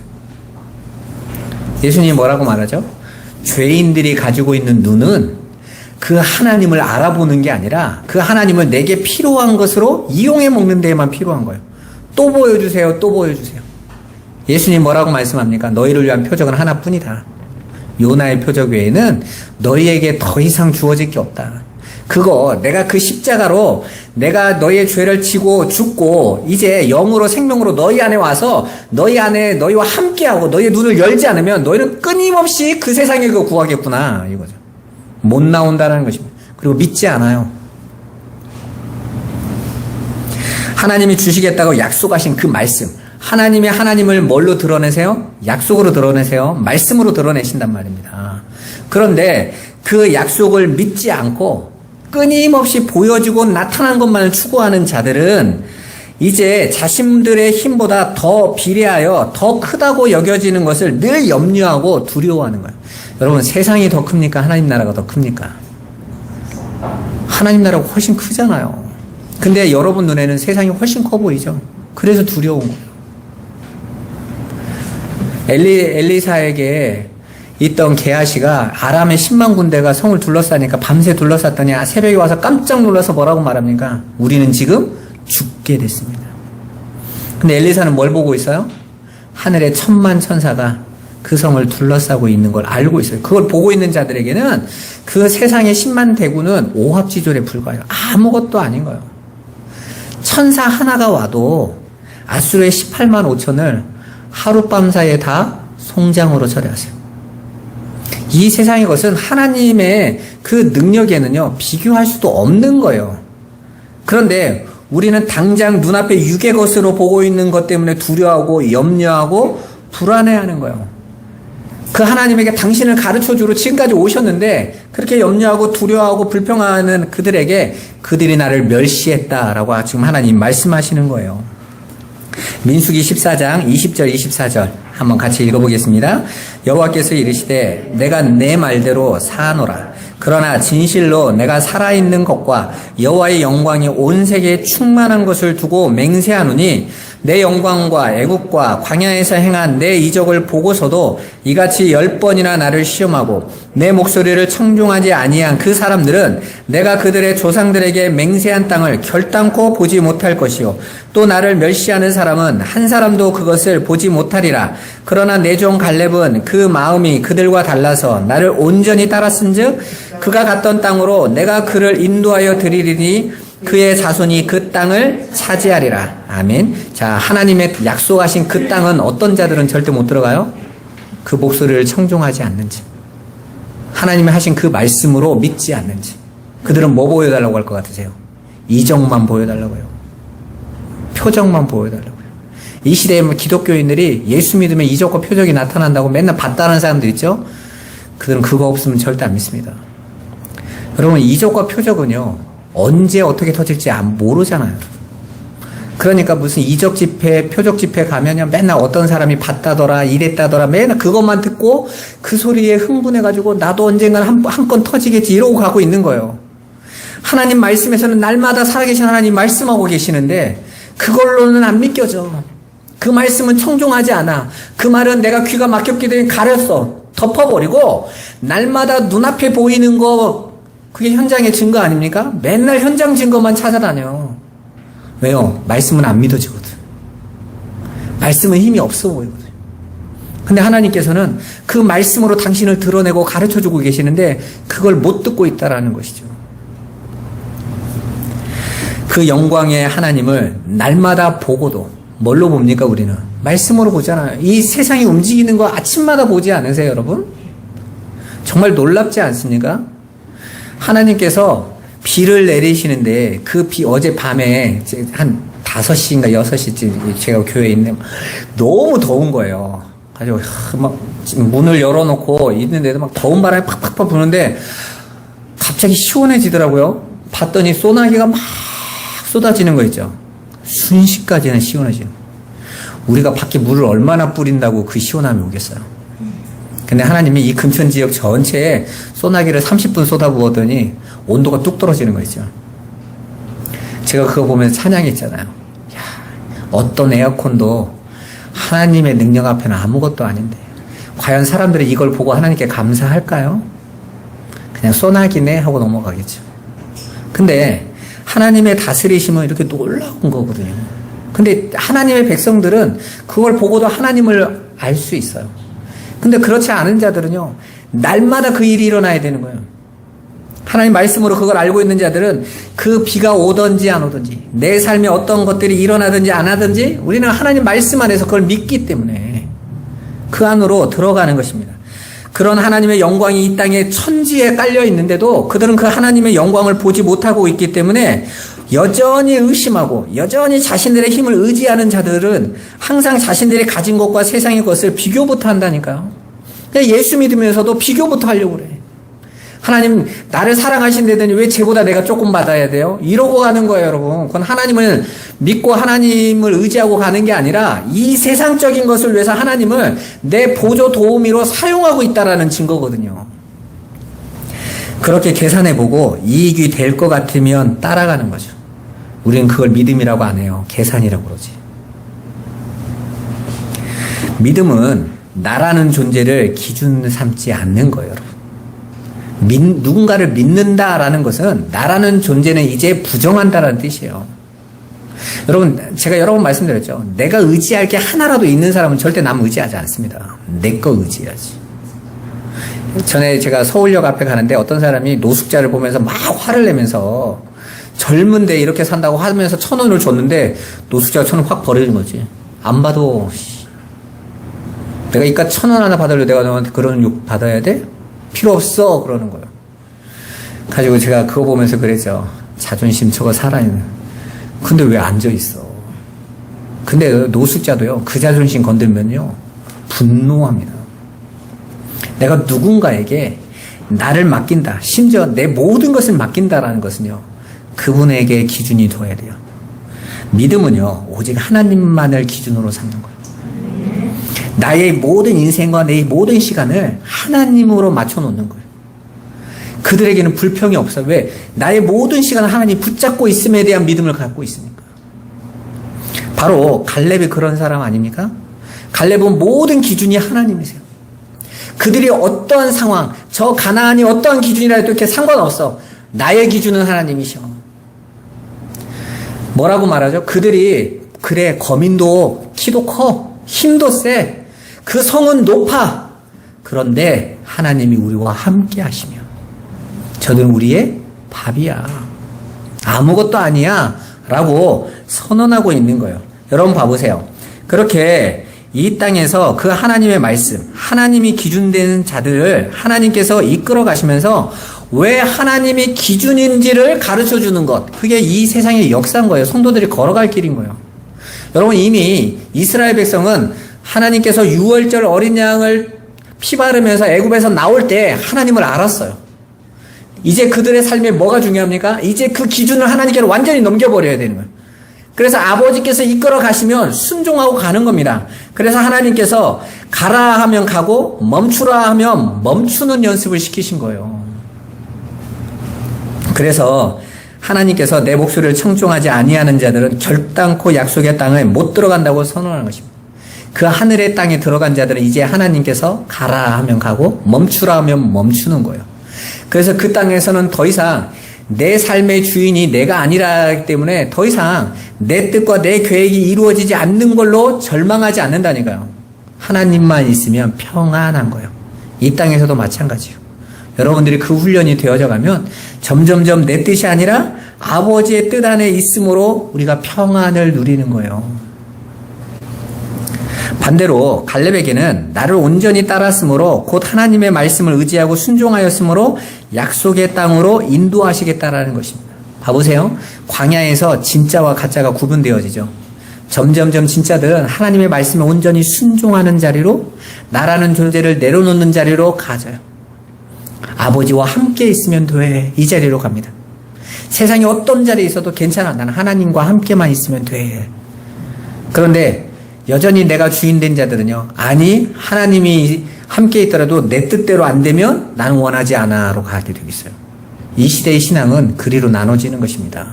예수님이 뭐라고 말하죠? 죄인들이 가지고 있는 눈은 그 하나님을 알아보는 게 아니라 그 하나님을 내게 필요한 것으로 이용해 먹는 데에만 필요한 거예요. 또 보여주세요. 또 보여주세요. 예수님 뭐라고 말씀합니까? 너희를 위한 표적은 하나뿐이다. 요나의 표적 외에는 너희에게 더 이상 주어질 게 없다. 그거 내가 그 십자가로 내가 너희의 죄를 지고 죽고 이제 영으로 생명으로 너희 안에 와서 너희 안에 너희와 함께하고 너희의 눈을 열지 않으면 너희는 끊임없이 그 세상에 그거 구하겠구나 이거죠. 못 나온다는 것입니다. 그리고 믿지 않아요. 하나님이 주시겠다고 약속하신 그 말씀, 하나님이 하나님을 뭘로 드러내세요? 약속으로 드러내세요. 말씀으로 드러내신단 말입니다. 그런데 그 약속을 믿지 않고 끊임없이 보여지고 나타난 것만을 추구하는 자들은 이제 자신들의 힘보다 더 비례하여 더 크다고 여겨지는 것을 늘 염려하고 두려워하는 거예요. 여러분, 세상이 더 큽니까? 하나님 나라가 더 큽니까? 하나님 나라가 훨씬 크잖아요. 근데 여러분 눈에는 세상이 훨씬 커 보이죠? 그래서 두려운 거예요. 엘리사에게 있던 게하시가 아람의 10만 군대가 성을 둘러싸니까 밤새 둘러쌌더니 새벽에 와서 깜짝 놀라서 뭐라고 말합니까? 우리는 지금 죽게 됐습니다. 근데 엘리사는 뭘 보고 있어요? 하늘에 천만 천사가 그 성을 둘러싸고 있는 걸 알고 있어요. 그걸 보고 있는 자들에게는 그 세상의 10만 대군은 오합지졸에 불과해요. 아무것도 아닌 거예요. 천사 하나가 와도 아수르의 18만 5천을 하룻밤 사이에 다 송장으로 처리하세요. 이 세상의 것은 하나님의 그 능력에는요, 비교할 수도 없는 거예요. 그런데 우리는 당장 눈앞에 육의 것으로 보고 있는 것 때문에 두려워하고 염려하고 불안해하는 거예요. 그 하나님에게 당신을 가르쳐주러 지금까지 오셨는데 그렇게 염려하고 두려워하고 불평하는 그들에게 그들이 나를 멸시했다라고 지금 하나님 말씀하시는 거예요. 민수기 14장 20절 24절 한번 같이 읽어보겠습니다. 여호와께서 이르시되 내가 내 말대로 사노라. 그러나 진실로 내가 살아있는 것과 여호와의 영광이 온 세계에 충만한 것을 두고 맹세하노니 내 영광과 애국과 광야에서 행한 내 이적을 보고서도 이같이 10번이나 나를 시험하고 내 목소리를 청종하지 아니한 그 사람들은 내가 그들의 조상들에게 맹세한 땅을 결단코 보지 못할 것이요 또 나를 멸시하는 사람은 한 사람도 그것을 보지 못하리라. 그러나 내 종 갈렙은 그 마음이 그들과 달라서 나를 온전히 따랐은즉 그가 갔던 땅으로 내가 그를 인도하여 드리리니 그의 자손이 그 땅을 차지하리라. 아멘. 자, 하나님의 약속하신 그 땅은 어떤 자들은 절대 못 들어가요? 그 목소리를 청종하지 않는지, 하나님이 하신 그 말씀으로 믿지 않는지. 그들은 뭐 보여달라고 할 것 같으세요? 이적만 보여달라고요. 표적만 보여달라고요. 이 시대에 기독교인들이 예수 믿으면 이적과 표적이 나타난다고 맨날 봤다는 사람들 있죠? 그들은 그거 없으면 절대 안 믿습니다. 여러분, 이적과 표적은요, 언제 어떻게 터질지 모르잖아요. 그러니까 무슨 이적 집회, 표적 집회 가면요, 맨날 어떤 사람이 봤다더라, 이랬다더라, 맨날 그것만 듣고 그 소리에 흥분해가지고 나도 언젠가는 한 건 터지겠지 이러고 가고 있는 거예요. 하나님 말씀에서는 날마다 살아계신 하나님 말씀하고 계시는데 그걸로는 안 믿겨져. 그 말씀은 청종하지 않아. 그 말은 내가 귀가 막혔기 때문에 가렸어. 덮어버리고 날마다 눈앞에 보이는 거 그게 현장의 증거 아닙니까? 맨날 현장 증거만 찾아다녀. 왜요? 말씀은 안 믿어지거든. 말씀은 힘이 없어 보이거든. 근데 하나님께서는 그 말씀으로 당신을 드러내고 가르쳐주고 계시는데 그걸 못 듣고 있다라는 것이죠. 그 영광의 하나님을 날마다 보고도 뭘로 봅니까 우리는? 말씀으로 보잖아요. 이 세상이 움직이는 거 아침마다 보지 않으세요 여러분? 정말 놀랍지 않습니까? 하나님께서 비를 내리시는데 그 비 어제 밤에 한 5시인가 6시쯤 제가 교회에 있는데 너무 더운 거예요. 가지고 막 문을 열어놓고 있는데도 막 더운 바람이 팍팍팍 부는데 갑자기 시원해지더라고요. 봤더니 소나기가 막 쏟아지는 거 있죠. 순식간에 시원해지는 거예요. 우리가 밖에 물을 얼마나 뿌린다고 그 시원함이 오겠어요. 근데 하나님이 이 금천 지역 전체에 소나기를 30분 쏟아부었더니 온도가 뚝 떨어지는 거 있죠. 제가 그거 보면서 찬양했잖아요. 야, 어떤 에어컨도 하나님의 능력 앞에는 아무것도 아닌데 과연 사람들이 이걸 보고 하나님께 감사할까요? 그냥 소나기네 하고 넘어가겠죠. 근데 하나님의 다스리심은 이렇게 놀라운 거거든요. 근데 하나님의 백성들은 그걸 보고도 하나님을 알 수 있어요. 근데 그렇지 않은 자들은요, 날마다 그 일이 일어나야 되는 거예요. 하나님 말씀으로 그걸 알고 있는 자들은 그 비가 오든지 안 오든지, 내 삶에 어떤 것들이 일어나든지 안 하든지, 우리는 하나님 말씀 안에서 그걸 믿기 때문에 그 안으로 들어가는 것입니다. 그런 하나님의 영광이 이 땅에 천지에 깔려 있는데도 그들은 그 하나님의 영광을 보지 못하고 있기 때문에 여전히 의심하고 여전히 자신들의 힘을 의지하는 자들은 항상 자신들이 가진 것과 세상의 것을 비교부터 한다니까요. 예수 믿으면서도 비교부터 하려고 그래. 하나님 나를 사랑하신다더니 왜 쟤보다 내가 조금 받아야 돼요? 이러고 가는 거예요, 여러분. 그건 하나님을 믿고 하나님을 의지하고 가는 게 아니라 이 세상적인 것을 위해서 하나님을 내 보조 도우미로 사용하고 있다라는 증거거든요. 그렇게 계산해보고 이익이 될 것 같으면 따라가는 거죠. 우리는 그걸 믿음이라고 안 해요. 계산이라고 그러지. 믿음은 나라는 존재를 기준 삼지 않는 거예요, 여러분. 누군가를 믿는다라는 것은 나라는 존재는 이제 부정한다라는 뜻이에요. 여러분, 제가 여러 번 말씀드렸죠. 내가 의지할 게 하나라도 있는 사람은 절대 남 의지하지 않습니다. 내 거 의지해야지. 전에 제가 서울역 앞에 가는데 어떤 사람이 노숙자를 보면서 막 화를 내면서 젊은데 이렇게 산다고 하면서 1,000원을 줬는데 노숙자가 1,000원 확 버리는 거지. 안 봐도 내가 이깟 1,000원 하나 받으려 내가 너한테 그런 욕 받아야 돼? 필요 없어 그러는 거예요. 가지고 제가 그거 보면서 그랬죠. 자존심 저거 살아있는. 근데 왜 앉아있어? 근데 노숙자도요, 그 자존심 건들면요 분노합니다. 내가 누군가에게 나를 맡긴다. 심지어 내 모든 것을 맡긴다라는 것은요. 그분에게 기준이 둬야 돼요. 믿음은요. 오직 하나님만을 기준으로 삼는 거예요. 나의 모든 인생과 내 모든 시간을 하나님으로 맞춰놓는 거예요. 그들에게는 불평이 없어요. 왜? 나의 모든 시간을 하나님 붙잡고 있음에 대한 믿음을 갖고 있으니까. 바로 갈렙이 그런 사람 아닙니까? 갈렙은 모든 기준이 하나님이세요. 그들이 어떠한 상황, 저 가나안이 어떠한 기준이라도 이렇게 상관없어. 나의 기준은 하나님이셔. 뭐라고 말하죠? 그들이 그래 거민도 키도 커, 힘도 세, 그 성은 높아. 그런데 하나님이 우리와 함께 하시며 저들은 우리의 밥이야. 아무것도 아니야. 라고 선언하고 있는 거예요. 여러분 봐보세요. 그렇게 이 땅에서 그 하나님의 말씀, 하나님이 기준되는 자들을 하나님께서 이끌어 가시면서 왜 하나님이 기준인지를 가르쳐 주는 것. 그게 이 세상의 역사인 거예요. 성도들이 걸어갈 길인 거예요. 여러분 이미 이스라엘 백성은 하나님께서 유월절 어린 양을 피 바르면서 애굽에서 나올 때 하나님을 알았어요. 이제 그들의 삶에 뭐가 중요합니까? 이제 그 기준을 하나님께로 완전히 넘겨버려야 되는 거예요. 그래서 아버지께서 이끌어 가시면 순종하고 가는 겁니다. 그래서 하나님께서 가라 하면 가고 멈추라 하면 멈추는 연습을 시키신 거예요. 그래서 하나님께서 내 목소리를 청종하지 아니하는 자들은 결단코 약속의 땅에 못 들어간다고 선언하는 것입니다. 그 하늘의 땅에 들어간 자들은 이제 하나님께서 가라 하면 가고 멈추라 하면 멈추는 거예요. 그래서 그 땅에서는 더 이상 내 삶의 주인이 내가 아니라기 때문에 더 이상 내 뜻과 내 계획이 이루어지지 않는 걸로 절망하지 않는다니까요. 하나님만 있으면 평안한 거예요. 이 땅에서도 마찬가지요. 여러분들이 그 훈련이 되어져 가면 점점점 내 뜻이 아니라 아버지의 뜻 안에 있음으로 우리가 평안을 누리는 거예요. 반대로 갈렙에게는 나를 온전히 따랐으므로 곧 하나님의 말씀을 의지하고 순종하였으므로 약속의 땅으로 인도하시겠다라는 것입니다. 봐보세요. 광야에서 진짜와 가짜가 구분되어지죠. 점점점 진짜들은 하나님의 말씀에 온전히 순종하는 자리로 나라는 존재를 내려놓는 자리로 가져요. 아버지와 함께 있으면 돼. 이 자리로 갑니다. 세상에 어떤 자리에 있어도 괜찮아. 나는 하나님과 함께만 있으면 돼. 그런데 여전히 내가 주인 된 자들은요. 아니 하나님이 함께 있더라도 내 뜻대로 안 되면 나는 원하지 않아로 가게 되고 있어요. 이 시대의 신앙은 그리로 나눠지는 것입니다.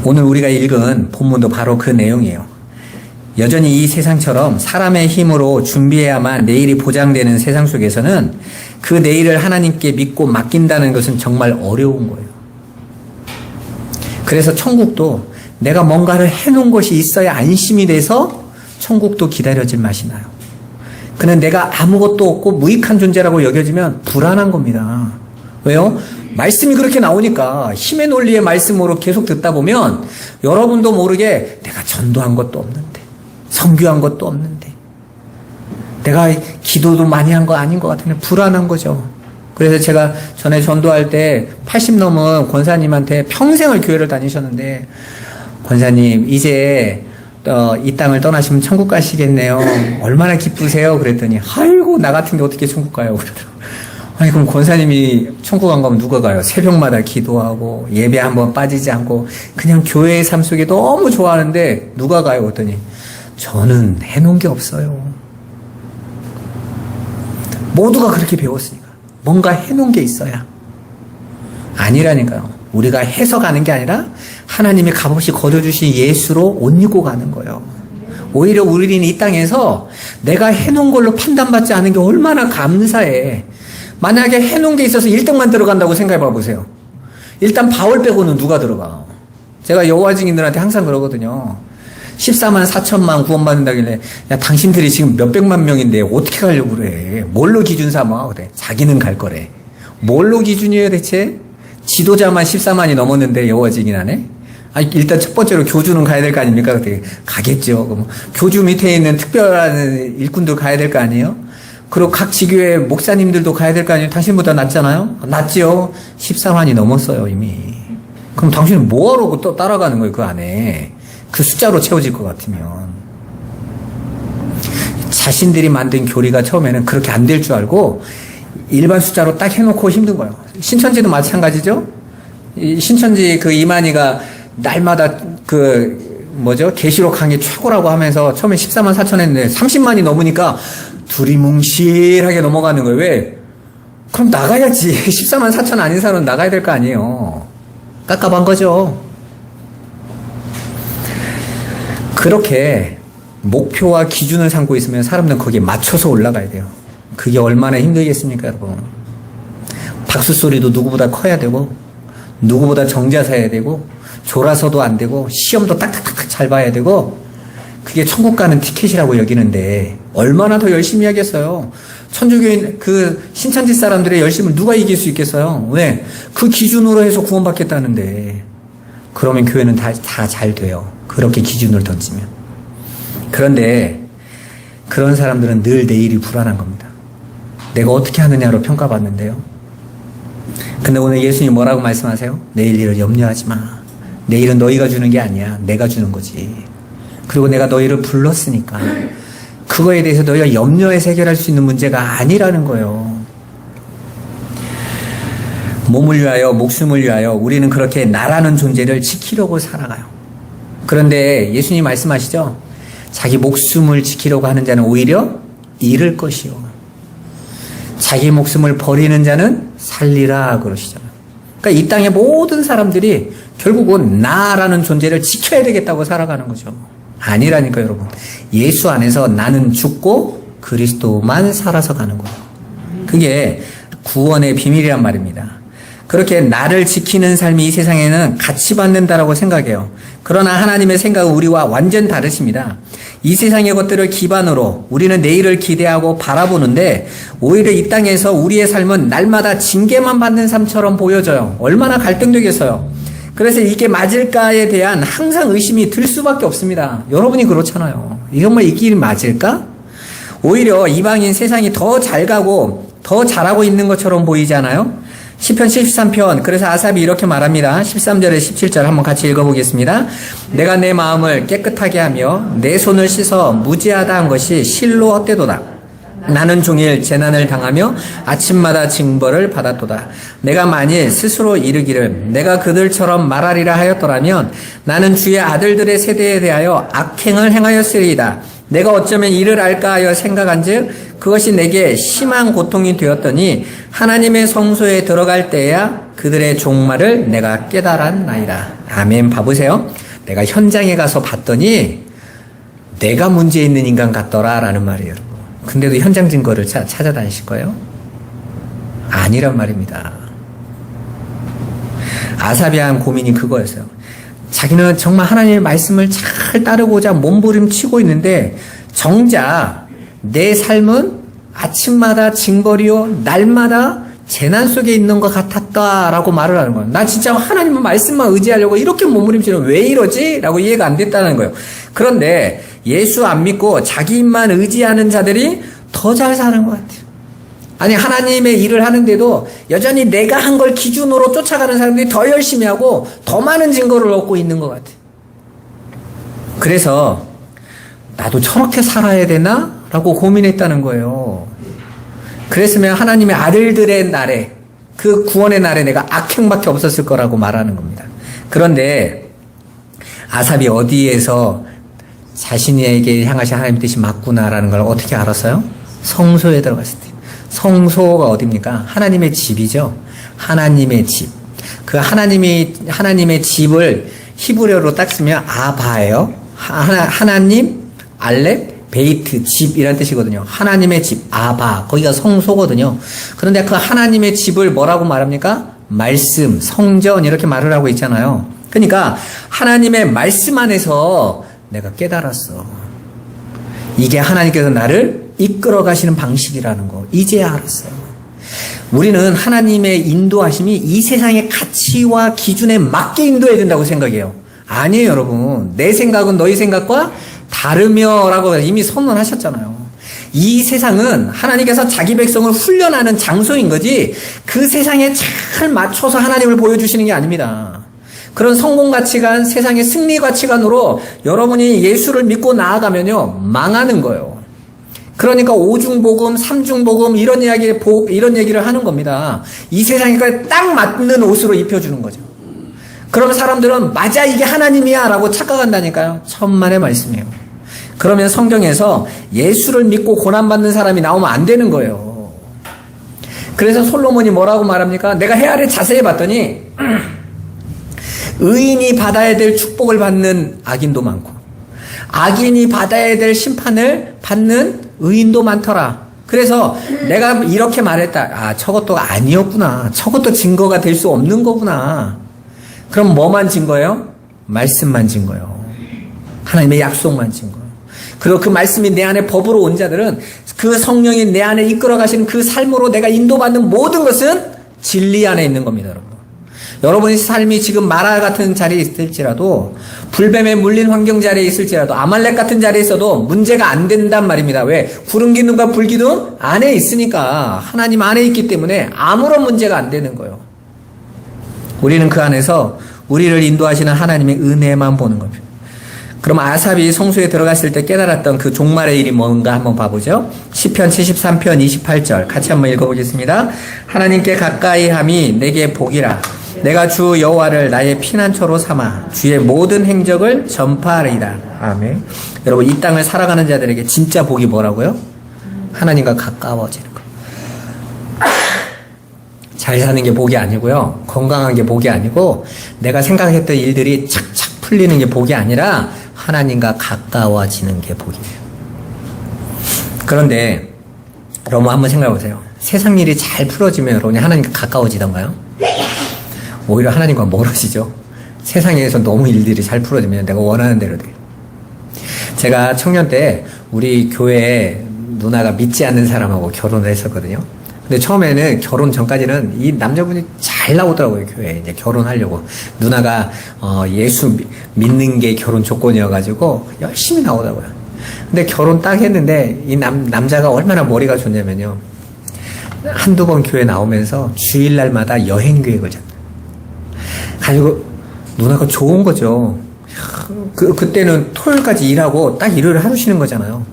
오늘 우리가 읽은 본문도 바로 그 내용이에요. 여전히 이 세상처럼 사람의 힘으로 준비해야만 내일이 보장되는 세상 속에서는 그 내일을 하나님께 믿고 맡긴다는 것은 정말 어려운 거예요. 그래서 천국도 내가 뭔가를 해놓은 것이 있어야 안심이 돼서 천국도 기다려질 맛이 나요. 그는 내가 아무것도 없고 무익한 존재라고 여겨지면 불안한 겁니다. 왜요? 말씀이 그렇게 나오니까 힘의 논리의 말씀으로 계속 듣다 보면 여러분도 모르게 내가 전도한 것도 없는데 선교한 것도 없는데 내가 기도도 많이 한 거 아닌 것 같으면 불안한 거죠. 그래서 제가 전에 전도할 때 80 넘은 권사님한테 평생을 교회를 다니셨는데 권사님 이제 이 땅을 떠나시면 천국 가시겠네요. 얼마나 기쁘세요? 그랬더니 아이고 나 같은 게 어떻게 천국 가요? 그러더라고요. 아니 그럼 권사님이 천국 안 가면 누가 가요? 새벽마다 기도하고 예배 한번 빠지지 않고 그냥 교회의 삶 속에 너무 좋아하는데 누가 가요? 그랬더니 저는 해놓은 게 없어요. 모두가 그렇게 배웠으니까 뭔가 해놓은 게 있어야. 아니라니까요. 우리가 해서 가는 게 아니라 하나님이 값없이 거둬주신 예수로 옷 입고 가는 거예요. 오히려 우리는 이 땅에서 내가 해놓은 걸로 판단받지 않은 게 얼마나 감사해. 만약에 해놓은 게 있어서 1등만 들어간다고 생각해 봐보세요. 일단 바울 빼고는 누가 들어가? 제가 여호와 증인들한테 항상 그러거든요. 14만 4천만 구원받는다길래 야 당신들이 지금 몇백만 명인데 어떻게 가려고 그래? 뭘로 기준 삼아? 그래. 자기는 갈 거래. 뭘로 기준이에요 대체? 지도자만 14만이 넘었는데 여호와 증인하네? 아니 일단 첫 번째로 교주는 가야 될 거 아닙니까? 그때 가겠죠. 그럼 교주 밑에 있는 특별한 일꾼도 가야 될 거 아니에요? 그리고 각 지교회 목사님들도 가야 될 거 아니에요? 당신보다 낫잖아요? 낫지요. 14만이 넘었어요 이미. 그럼 당신은 뭐하러 또 따라가는 거예요 그 안에? 그 숫자로 채워질 것 같으면. 자신들이 만든 교리가 처음에는 그렇게 안 될 줄 알고 일반 숫자로 딱 해놓고 힘든 거예요. 신천지도 마찬가지죠. 신천지 그 이만희가 날마다 계시록 강의 최고라고 하면서 처음에 14만 4천 했는데 30만이 넘으니까 두리뭉실하게 넘어가는 거예요. 왜? 그럼 나가야지. 14만 4천 아닌 사람은 나가야 될 거 아니에요. 깝깝한 거죠. 그렇게 목표와 기준을 삼고 있으면 사람들은 거기에 맞춰서 올라가야 돼요. 그게 얼마나 힘들겠습니까, 여러분? 박수 소리도 누구보다 커야 되고, 누구보다 정자사야 되고, 졸아서도 안 되고, 시험도 딱딱딱 잘 봐야 되고, 그게 천국 가는 티켓이라고 여기는데, 얼마나 더 열심히 하겠어요? 천주교인, 신천지 사람들의 열심을 누가 이길 수 있겠어요? 왜? 그 기준으로 해서 구원받겠다는데. 그러면 교회는 다 잘 돼요. 그렇게 기준을 던지면. 그런데, 그런 사람들은 늘 내일이 불안한 겁니다. 내가 어떻게 하느냐로 평가받는데요. 근데 오늘 예수님 뭐라고 말씀하세요? 내일 일을 염려하지 마. 내일은 너희가 주는 게 아니야. 내가 주는 거지. 그리고 내가 너희를 불렀으니까 그거에 대해서 너희가 염려해서 해결할 수 있는 문제가 아니라는 거예요. 몸을 위하여 목숨을 위하여 우리는 그렇게 나라는 존재를 지키려고 살아가요. 그런데 예수님 말씀하시죠? 자기 목숨을 지키려고 하는 자는 오히려 잃을 것이요. 자기 목숨을 버리는 자는 살리라 그러시잖아요. 그러니까 이 땅의 모든 사람들이 결국은 나라는 존재를 지켜야 되겠다고 살아가는 거죠. 아니라니까 여러분. 예수 안에서 나는 죽고 그리스도만 살아서 가는 거예요. 그게 구원의 비밀이란 말입니다. 그렇게 나를 지키는 삶이 이 세상에는 가치 받는다라고 생각해요. 그러나 하나님의 생각은 우리와 완전 다르십니다. 이 세상의 것들을 기반으로 우리는 내일을 기대하고 바라보는데 오히려 이 땅에서 우리의 삶은 날마다 징계만 받는 삶처럼 보여져요. 얼마나 갈등되겠어요. 그래서 이게 맞을까에 대한 항상 의심이 들 수밖에 없습니다. 여러분이 그렇잖아요. 정말 이 길이 맞을까? 오히려 이방인 세상이 더 잘 가고 더 잘하고 있는 것처럼 보이잖아요. 시편 73편 그래서 아삽이 이렇게 말합니다. 13절에 17절 한번 같이 읽어보겠습니다. 내가 내 마음을 깨끗하게 하며 내 손을 씻어 무죄하다 한 것이 실로 헛되도다. 나는 종일 재난을 당하며 아침마다 징벌을 받았도다. 내가 만일 스스로 이르기를 내가 그들처럼 말하리라 하였더라면 나는 주의 아들들의 세대에 대하여 악행을 행하였으리이다. 내가 어쩌면 이를 알까 하여 생각한즉 그것이 내게 심한 고통이 되었더니 하나님의 성소에 들어갈 때야 그들의 종말을 내가 깨달았나이다. 아멘. 봐보세요. 내가 현장에 가서 봤더니 내가 문제 있는 인간 같더라 라는 말이에요. 여러분. 근데도 현장 증거를 찾아다니실 거예요? 아니란 말입니다. 아삽이 한 고민이 그거였어요. 자기는 정말 하나님의 말씀을 잘 따르고자 몸부림치고 있는데 정작 내 삶은 아침마다 징벌이요 날마다 재난 속에 있는 것 같았다라고 말을 하는 거예요. 나 진짜 하나님의 말씀만 의지하려고 이렇게 몸부림치는 왜 이러지? 라고 이해가 안 됐다는 거예요. 그런데 예수 안 믿고 자기 입만 의지하는 자들이 더 잘 사는 것 같아요. 아니 하나님의 일을 하는데도 여전히 내가 한 걸 기준으로 쫓아가는 사람들이 더 열심히 하고 더 많은 증거를 얻고 있는 것 같아요. 그래서 나도 저렇게 살아야 되나? 라고 고민했다는 거예요. 그랬으면 하나님의 아들들의 날에 그 구원의 날에 내가 악행밖에 없었을 거라고 말하는 겁니다. 그런데 아삽이 어디에서 자신에게 향하신 하나님의 뜻이 맞구나라는 걸 어떻게 알았어요? 성소에 들어갔을 때. 성소가 어디입니까? 하나님의 집이죠. 하나님의 집. 그 하나님의 집을 히브리어로 딱 쓰면 아바예요. 하나님, 알렙, 베이트, 집이라는 뜻이거든요. 하나님의 집, 아바. 거기가 성소거든요. 그런데 그 하나님의 집을 뭐라고 말합니까? 말씀, 성전 이렇게 말을 하고 있잖아요. 그러니까 하나님의 말씀 안에서 내가 깨달았어. 이게 하나님께서 나를 이끌어 가시는 방식이라는 거 이제야 알았어요. 우리는 하나님의 인도하심이 이 세상의 가치와 기준에 맞게 인도해야 된다고 생각해요. 아니에요, 여러분. 내 생각은 너희 생각과 다르며 라고 이미 선언하셨잖아요. 이 세상은 하나님께서 자기 백성을 훈련하는 장소인 거지 그 세상에 잘 맞춰서 하나님을 보여주시는 게 아닙니다. 그런 성공 가치관, 세상의 승리 가치관으로 여러분이 예수를 믿고 나아가면요 망하는 거예요. 그러니까 오중복음, 삼중복음 이런 얘기를 하는 겁니다. 이 세상에 딱 맞는 옷으로 입혀주는 거죠. 그러면 사람들은 맞아 이게 하나님이야 라고 착각한다니까요. 천만의 말씀이에요. 그러면 성경에서 예수를 믿고 고난받는 사람이 나오면 안 되는 거예요. 그래서 솔로몬이 뭐라고 말합니까? 내가 헤아려 자세히 봤더니 의인이 받아야 될 축복을 받는 악인도 많고 악인이 받아야 될 심판을 받는 의인도 많더라. 그래서 내가 이렇게 말했다. 아, 저것도 아니었구나. 저것도 증거가 될 수 없는 거구나. 그럼 뭐만 증거예요? 말씀만 증거예요. 하나님의 약속만 증거예요. 그리고 그 말씀이 내 안에 법으로 온 자들은 그 성령이 내 안에 이끌어 가시는 그 삶으로 내가 인도받는 모든 것은 진리 안에 있는 겁니다, 여러분. 여러분의 삶이 지금 마라 같은 자리에 있을지라도 불뱀에 물린 환경 자리에 있을지라도 아말렉 같은 자리에 있어도 문제가 안 된단 말입니다. 왜? 구름 기둥과 불 기둥 안에 있으니까 하나님 안에 있기 때문에 아무런 문제가 안 되는 거예요. 우리는 그 안에서 우리를 인도하시는 하나님의 은혜만 보는 겁니다. 그럼 아삽이 성소에 들어갔을 때 깨달았던 그 종말의 일이 뭔가 한번 봐보죠. 시편 73편 28절 같이 한번 읽어보겠습니다. 하나님께 가까이 함이 내게 복이라. 내가 주 여호와를 나의 피난처로 삼아 주의 모든 행적을 전파하리이다. 아멘. 여러분, 이 땅을 살아가는 자들에게 진짜 복이 뭐라고요? 하나님과 가까워지는 거. 잘 사는 게 복이 아니고요. 건강한 게 복이 아니고 내가 생각했던 일들이 착착 풀리는 게 복이 아니라 하나님과 가까워지는 게 복이에요. 그런데 여러분 한번 생각해 보세요. 세상 일이 잘 풀어지면 여러분이 하나님과 가까워지던가요? 오히려 하나님과 멀어지죠. 세상에서 너무 일들이 잘 풀어지면 내가 원하는 대로 돼요. 제가 청년 때 우리 교회에 누나가 믿지 않는 사람하고 결혼을 했었거든요. 근데 처음에는 결혼 전까지는 이 남자분이 잘 나오더라고요, 교회에. 이제 결혼하려고. 누나가, 예수 믿는 게 결혼 조건이어가지고 열심히 나오더라고요. 근데 결혼 딱 했는데 이 남자가 얼마나 머리가 좋냐면요. 한두 번 교회 나오면서 주일날마다 여행 계획을 잡니다. 가지고 누나가 좋은 거죠. 그때는 토요일까지 일하고 딱 일요일 하루 쉬는 거잖아요.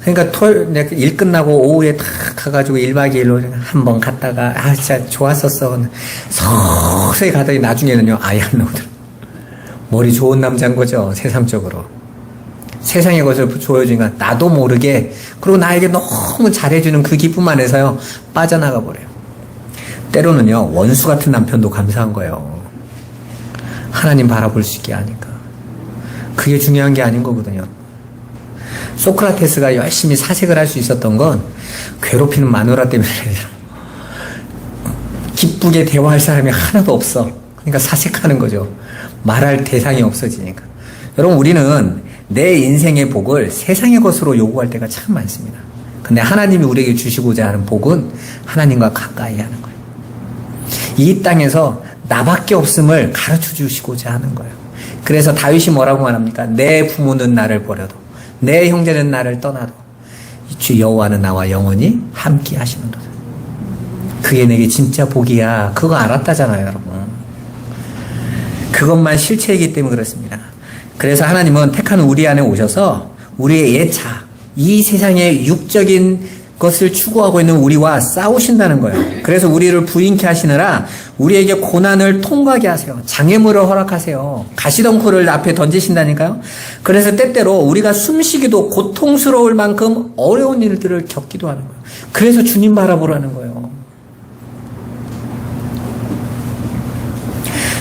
그러니까 토요일 일 끝나고 오후에 탁 가가지고 1박 2일로 한번 갔다가 아 진짜 좋았었어. 서서히 가더니 나중에는요 아예 안 나오더라고요. 머리 좋은 남자인 거죠. 세상적으로. 세상의 것을 보여주니까 나도 모르게 그리고 나에게 너무 잘해주는 그 기쁨 안에서요 빠져나가 버려요. 때로는요 원수 같은 남편도 감사한 거예요. 하나님 바라볼 수 있게 하니까. 그게 중요한 게 아닌 거거든요. 소크라테스가 열심히 사색을 할 수 있었던 건 괴롭히는 마누라 때문에 기쁘게 대화할 사람이 하나도 없어. 그러니까 사색하는 거죠. 말할 대상이 없어지니까. 여러분 우리는 내 인생의 복을 세상의 것으로 요구할 때가 참 많습니다. 근데 하나님이 우리에게 주시고자 하는 복은 하나님과 가까이 하는 거예요. 이 땅에서 나밖에 없음을 가르쳐 주시고자 하는 거예요. 그래서 다윗이 뭐라고 말합니까? 내 부모는 나를 버려도 내 형제는 나를 떠나도 주 여호와는 나와 영원히 함께 하시는도다. 그게 내게 진짜 복이야. 그거 알았다잖아요, 여러분. 그것만 실체이기 때문에 그렇습니다. 그래서 하나님은 택한 우리 안에 오셔서 우리의 예차, 이 세상의 육적인 것을 추구하고 있는 우리와 싸우신다는 거예요. 그래서 우리를 부인케 하시느라 우리에게 고난을 통과하게 하세요. 장애물을 허락하세요. 가시덩굴을 앞에 던지신다니까요. 그래서 때때로 우리가 숨쉬기도 고통스러울 만큼 어려운 일들을 겪기도 하는 거예요. 그래서 주님 바라보라는 거예요.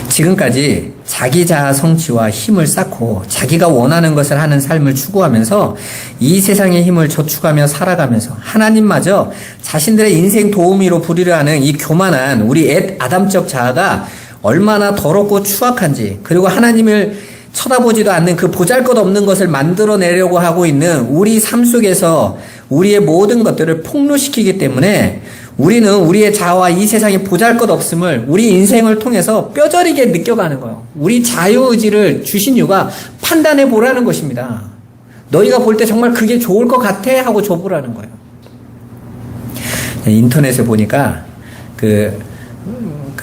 지금까지 자기 자아 성취와 힘을 쌓고 자기가 원하는 것을 하는 삶을 추구하면서 이 세상의 힘을 저축하며 살아가면서 하나님마저 자신들의 인생 도우미로 부리려 하는 이 교만한 우리 옛 아담적 자아가 얼마나 더럽고 추악한지, 그리고 하나님을 쳐다보지도 않는 그 보잘것없는 것을 만들어내려고 하고 있는 우리 삶 속에서 우리의 모든 것들을 폭로시키기 때문에 우리는 우리의 자아와 이 세상의 보잘것없음을 우리 인생을 통해서 뼈저리게 느껴가는 거예요. 우리 자유의지를 주신 이유가 판단해 보라는 것입니다. 너희가 볼 때 정말 그게 좋을 것 같아 하고 줘보라는 거예요. 인터넷에 보니까 그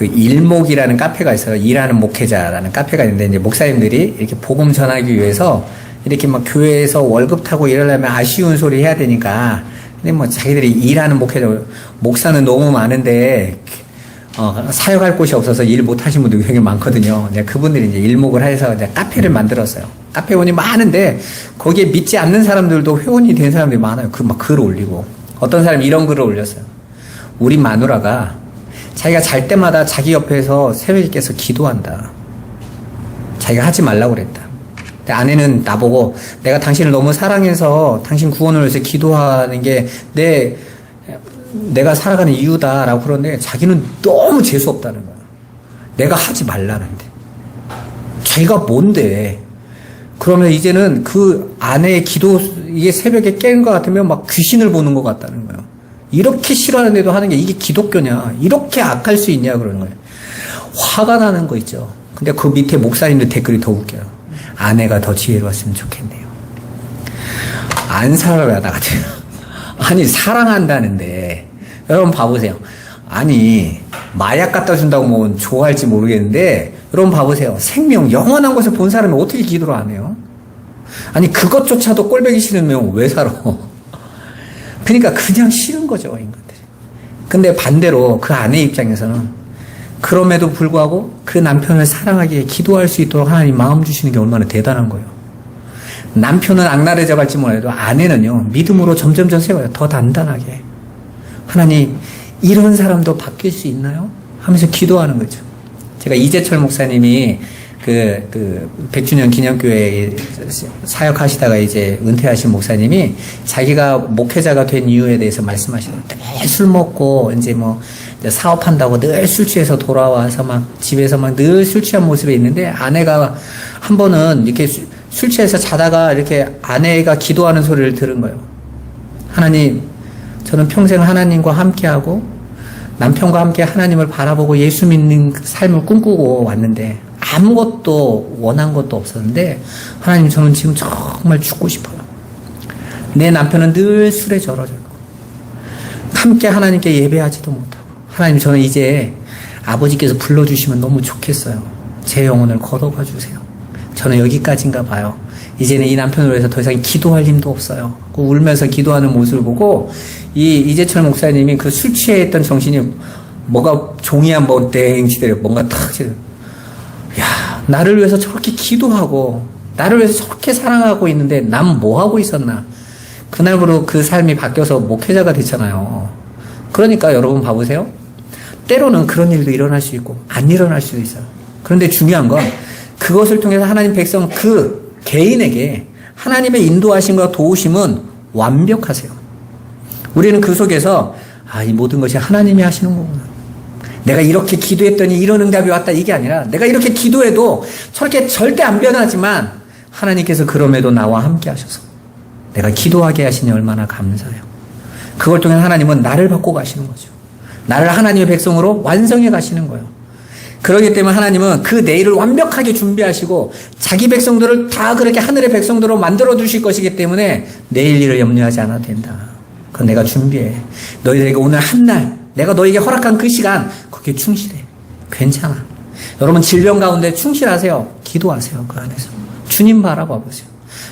일목이라는 카페가 있어요. 일하는 목회자라는 카페가 있는데 이제 목사님들이 이렇게 복음 전하기 위해서 이렇게 막 교회에서 월급 타고 일하려면 아쉬운 소리 해야 되니까 근데 뭐 자기들이 일하는 목사는 너무 많은데, 사역할 곳이 없어서 일 못 하신 분들이 되게 많거든요. 이제 그분들이 이제 일목을 해서 이제 카페를 만들었어요. 카페 회원이 많은데, 거기에 믿지 않는 사람들도 회원이 된 사람들이 많아요. 막 글 올리고. 어떤 사람이 이런 글을 올렸어요. 우리 마누라가 자기가 잘 때마다 자기 옆에서 새벽에 깨서 기도한다. 자기가 하지 말라고 그랬다. 근데 아내는 나보고 내가 당신을 너무 사랑해서 당신 구원을 위해서 기도하는 게 내가 살아가는 이유다라고 그러는데 자기는 너무 재수없다는 거야. 내가 하지 말라는데. 자기가 뭔데. 그러면 이제는 그 아내의 기도, 이게 새벽에 깬 것 같으면 막 귀신을 보는 것 같다는 거예요. 이렇게 싫어하는데도 하는 게 이게 기독교냐. 이렇게 악할 수 있냐 그러는 거예요. 화가 나는 거 있죠. 근데 그 밑에 목사님들 댓글이 더 웃겨요. 아내가 더 지혜로웠으면 좋겠네요. 안 살아야 나같아요. 아니 사랑한다는데 여러분 봐보세요. 아니 마약 갖다 준다고 뭐 좋아할지 모르겠는데 여러분 봐보세요. 생명 영원한 것을 본 사람이 어떻게 기도를 안 해요? 아니 그것조차도 꼴보기 싫으면 왜 살아? 그러니까 그냥 싫은 거죠 인간들이. 근데 반대로 그 아내 입장에서는 그럼에도 불구하고 그 남편을 사랑하기에 기도할 수 있도록 하나님 마음 주시는 게 얼마나 대단한 거예요. 남편은 악랄해져 갈지 몰라도 아내는요 믿음으로 점점점 세워요. 더 단단하게. 하나님 이런 사람도 바뀔 수 있나요? 하면서 기도하는 거죠. 제가 이재철 목사님이 그 100주년 기념교회에 사역하시다가 이제 은퇴하신 목사님이 자기가 목회자가 된 이유에 대해서 말씀하시더라고요. 늘 술 먹고 이제 뭐 사업한다고 늘 술 취해서 돌아와서 막 집에서 막 늘 술 취한 모습에 있는데 아내가 한 번은 이렇게 술 취해서 자다가 이렇게 아내가 기도하는 소리를 들은 거예요. 하나님, 저는 평생 하나님과 함께하고 남편과 함께 하나님을 바라보고 예수 믿는 삶을 꿈꾸고 왔는데 아무것도 원한 것도 없었는데 하나님 저는 지금 정말 죽고 싶어요. 내 남편은 늘 술에 절어져 있고 함께 하나님께 예배하지도 못하고 하나님 저는 이제 아버지께서 불러주시면 너무 좋겠어요. 제 영혼을 걷어가 주세요. 저는 여기까지인가 봐요. 이제는 이 남편을 위해서 더 이상 기도할 힘도 없어요. 울면서 기도하는 모습을 보고 이 이재철 목사님이 그 술 취해 있던 정신이 뭐가 종이 한번 땡 치더래 뭔가 탁 치더래. 야, 나를 위해서 저렇게 기도하고 나를 위해서 저렇게 사랑하고 있는데 난 뭐 하고 있었나. 그날부로 그 삶이 바뀌어서 목회자가 됐잖아요. 그러니까 여러분 봐보세요. 때로는 그런 일도 일어날 수 있고 안 일어날 수도 있어요. 그런데 중요한 건 그것을 통해서 하나님 백성 그 개인에게 하나님의 인도하심과 도우심은 완벽하세요. 우리는 그 속에서 이 모든 것이 하나님이 하시는 거구나. 내가 이렇게 기도했더니 이런 응답이 왔다 이게 아니라 내가 이렇게 기도해도 저렇게 절대 안 변하지만 하나님께서 그럼에도 나와 함께 하셔서 내가 기도하게 하시니 얼마나 감사해요. 그걸 통해 하나님은 나를 바꿔 가시는 거죠. 나를 하나님의 백성으로 완성해 가시는 거예요. 그렇기 때문에 하나님은 그 내일을 완벽하게 준비하시고 자기 백성들을 다 그렇게 하늘의 백성들로 만들어 주실 것이기 때문에 내일 일을 염려하지 않아도 된다. 그건 내가 준비해. 너희들에게 오늘 한 날 내가 너에게 허락한 그 시간 거기에 충실해. 괜찮아. 여러분 질병 가운데 충실하세요. 기도하세요. 그 안에서. 주님 바라봐 보세요.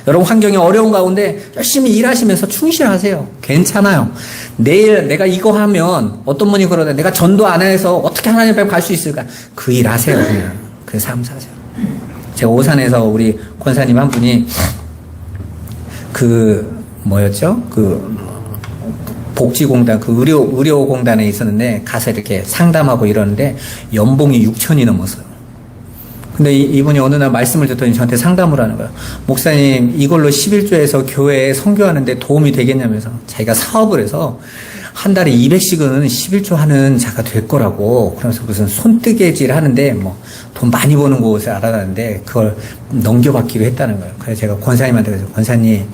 여러분 환경이 어려운 가운데 열심히 일하시면서 충실하세요. 괜찮아요. 내일 내가 이거 하면 어떤 분이 그러는데 내가 전도 안 해서 어떻게 하나님 앞에 갈 수 있을까? 그 일 하세요. 그냥. 그 삶 사세요. 제가 오산에서 우리 권사님 한 분이 복지공단, 의료공단에 있었는데 가서 이렇게 상담하고 이러는데 연봉이 6천이 넘었어요. 근데 이분이 어느 날 말씀을 듣더니 저한테 상담을 하는 거예요. 목사님, 이걸로 11조에서 교회에 선교하는데 도움이 되겠냐면서 자기가 사업을 해서 한 달에 200씩은 11조 하는 자가 될 거라고. 그러면서 무슨 손뜨개질 하는데 돈 많이 버는 곳을 알아놨는데 그걸 넘겨받기로 했다는 거예요. 그래서 제가 권사님한테 그래서 권사님,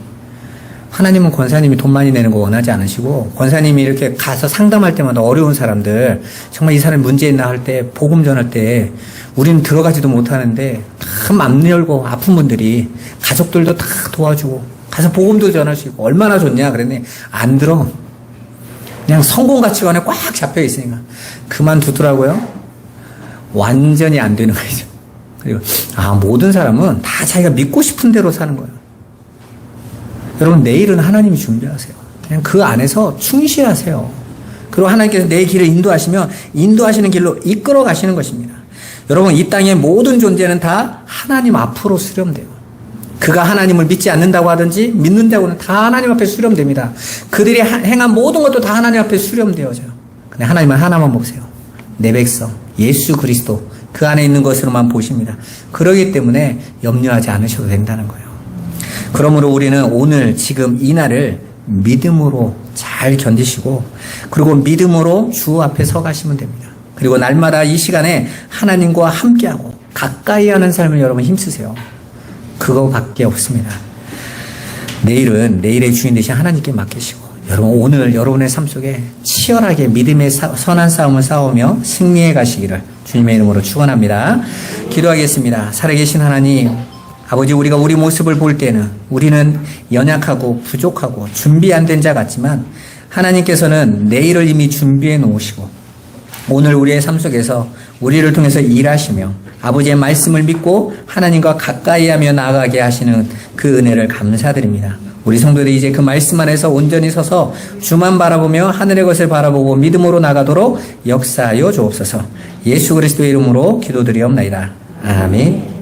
하나님은 권사님이 돈 많이 내는 거 원하지 않으시고 권사님이 이렇게 가서 상담할 때마다 어려운 사람들 정말 이 사람이 문제 있나 할 때 복음 전할 때 우리는 들어가지도 못하는데 다 맘 열고 아픈 분들이 가족들도 다 도와주고 가서 복음도 전할 수 있고 얼마나 좋냐 그랬더니 안 들어. 그냥 성공 가치관에 꽉 잡혀 있으니까 그만두더라고요. 완전히 안 되는 거죠. 그리고 모든 사람은 다 자기가 믿고 싶은 대로 사는 거예요. 여러분 내일은 하나님이 준비하세요. 그냥 그 안에서 충실하세요. 그리고 하나님께서 내 길을 인도하시면 인도하시는 길로 이끌어 가시는 것입니다. 여러분, 이 땅의 모든 존재는 다 하나님 앞으로 수렴돼요. 그가 하나님을 믿지 않는다고 하든지 믿는다고는 다 하나님 앞에 수렴됩니다. 그들이 행한 모든 것도 다 하나님 앞에 수렴되어져요. 근데 하나님은 하나만 보세요. 내 백성 예수 그리스도 그 안에 있는 것으로만 보십니다. 그러기 때문에 염려하지 않으셔도 된다는 거예요. 그러므로 우리는 오늘 지금 이 날을 믿음으로 잘 견디시고, 그리고 믿음으로 주 앞에 서 가시면 됩니다. 그리고 날마다 이 시간에 하나님과 함께하고 가까이 하는 삶을 여러분 힘쓰세요. 그거밖에 없습니다. 내일은 내일의 주인 되신 하나님께 맡기시고, 여러분 오늘 여러분의 삶 속에 치열하게 믿음의 선한 싸움을 싸우며 승리해 가시기를 주님의 이름으로 축원합니다. 기도하겠습니다. 살아계신 하나님, 아버지, 우리가 우리 모습을 볼 때는 우리는 연약하고 부족하고 준비 안 된 자 같지만 하나님께서는 내일을 이미 준비해 놓으시고 오늘 우리의 삶 속에서 우리를 통해서 일하시며 아버지의 말씀을 믿고 하나님과 가까이 하며 나아가게 하시는 그 은혜를 감사드립니다. 우리 성도들이 이제 그 말씀 안에서 온전히 서서 주만 바라보며 하늘의 것을 바라보고 믿음으로 나가도록 역사하여 주옵소서. 예수 그리스도의 이름으로 기도드리옵나이다. 아멘.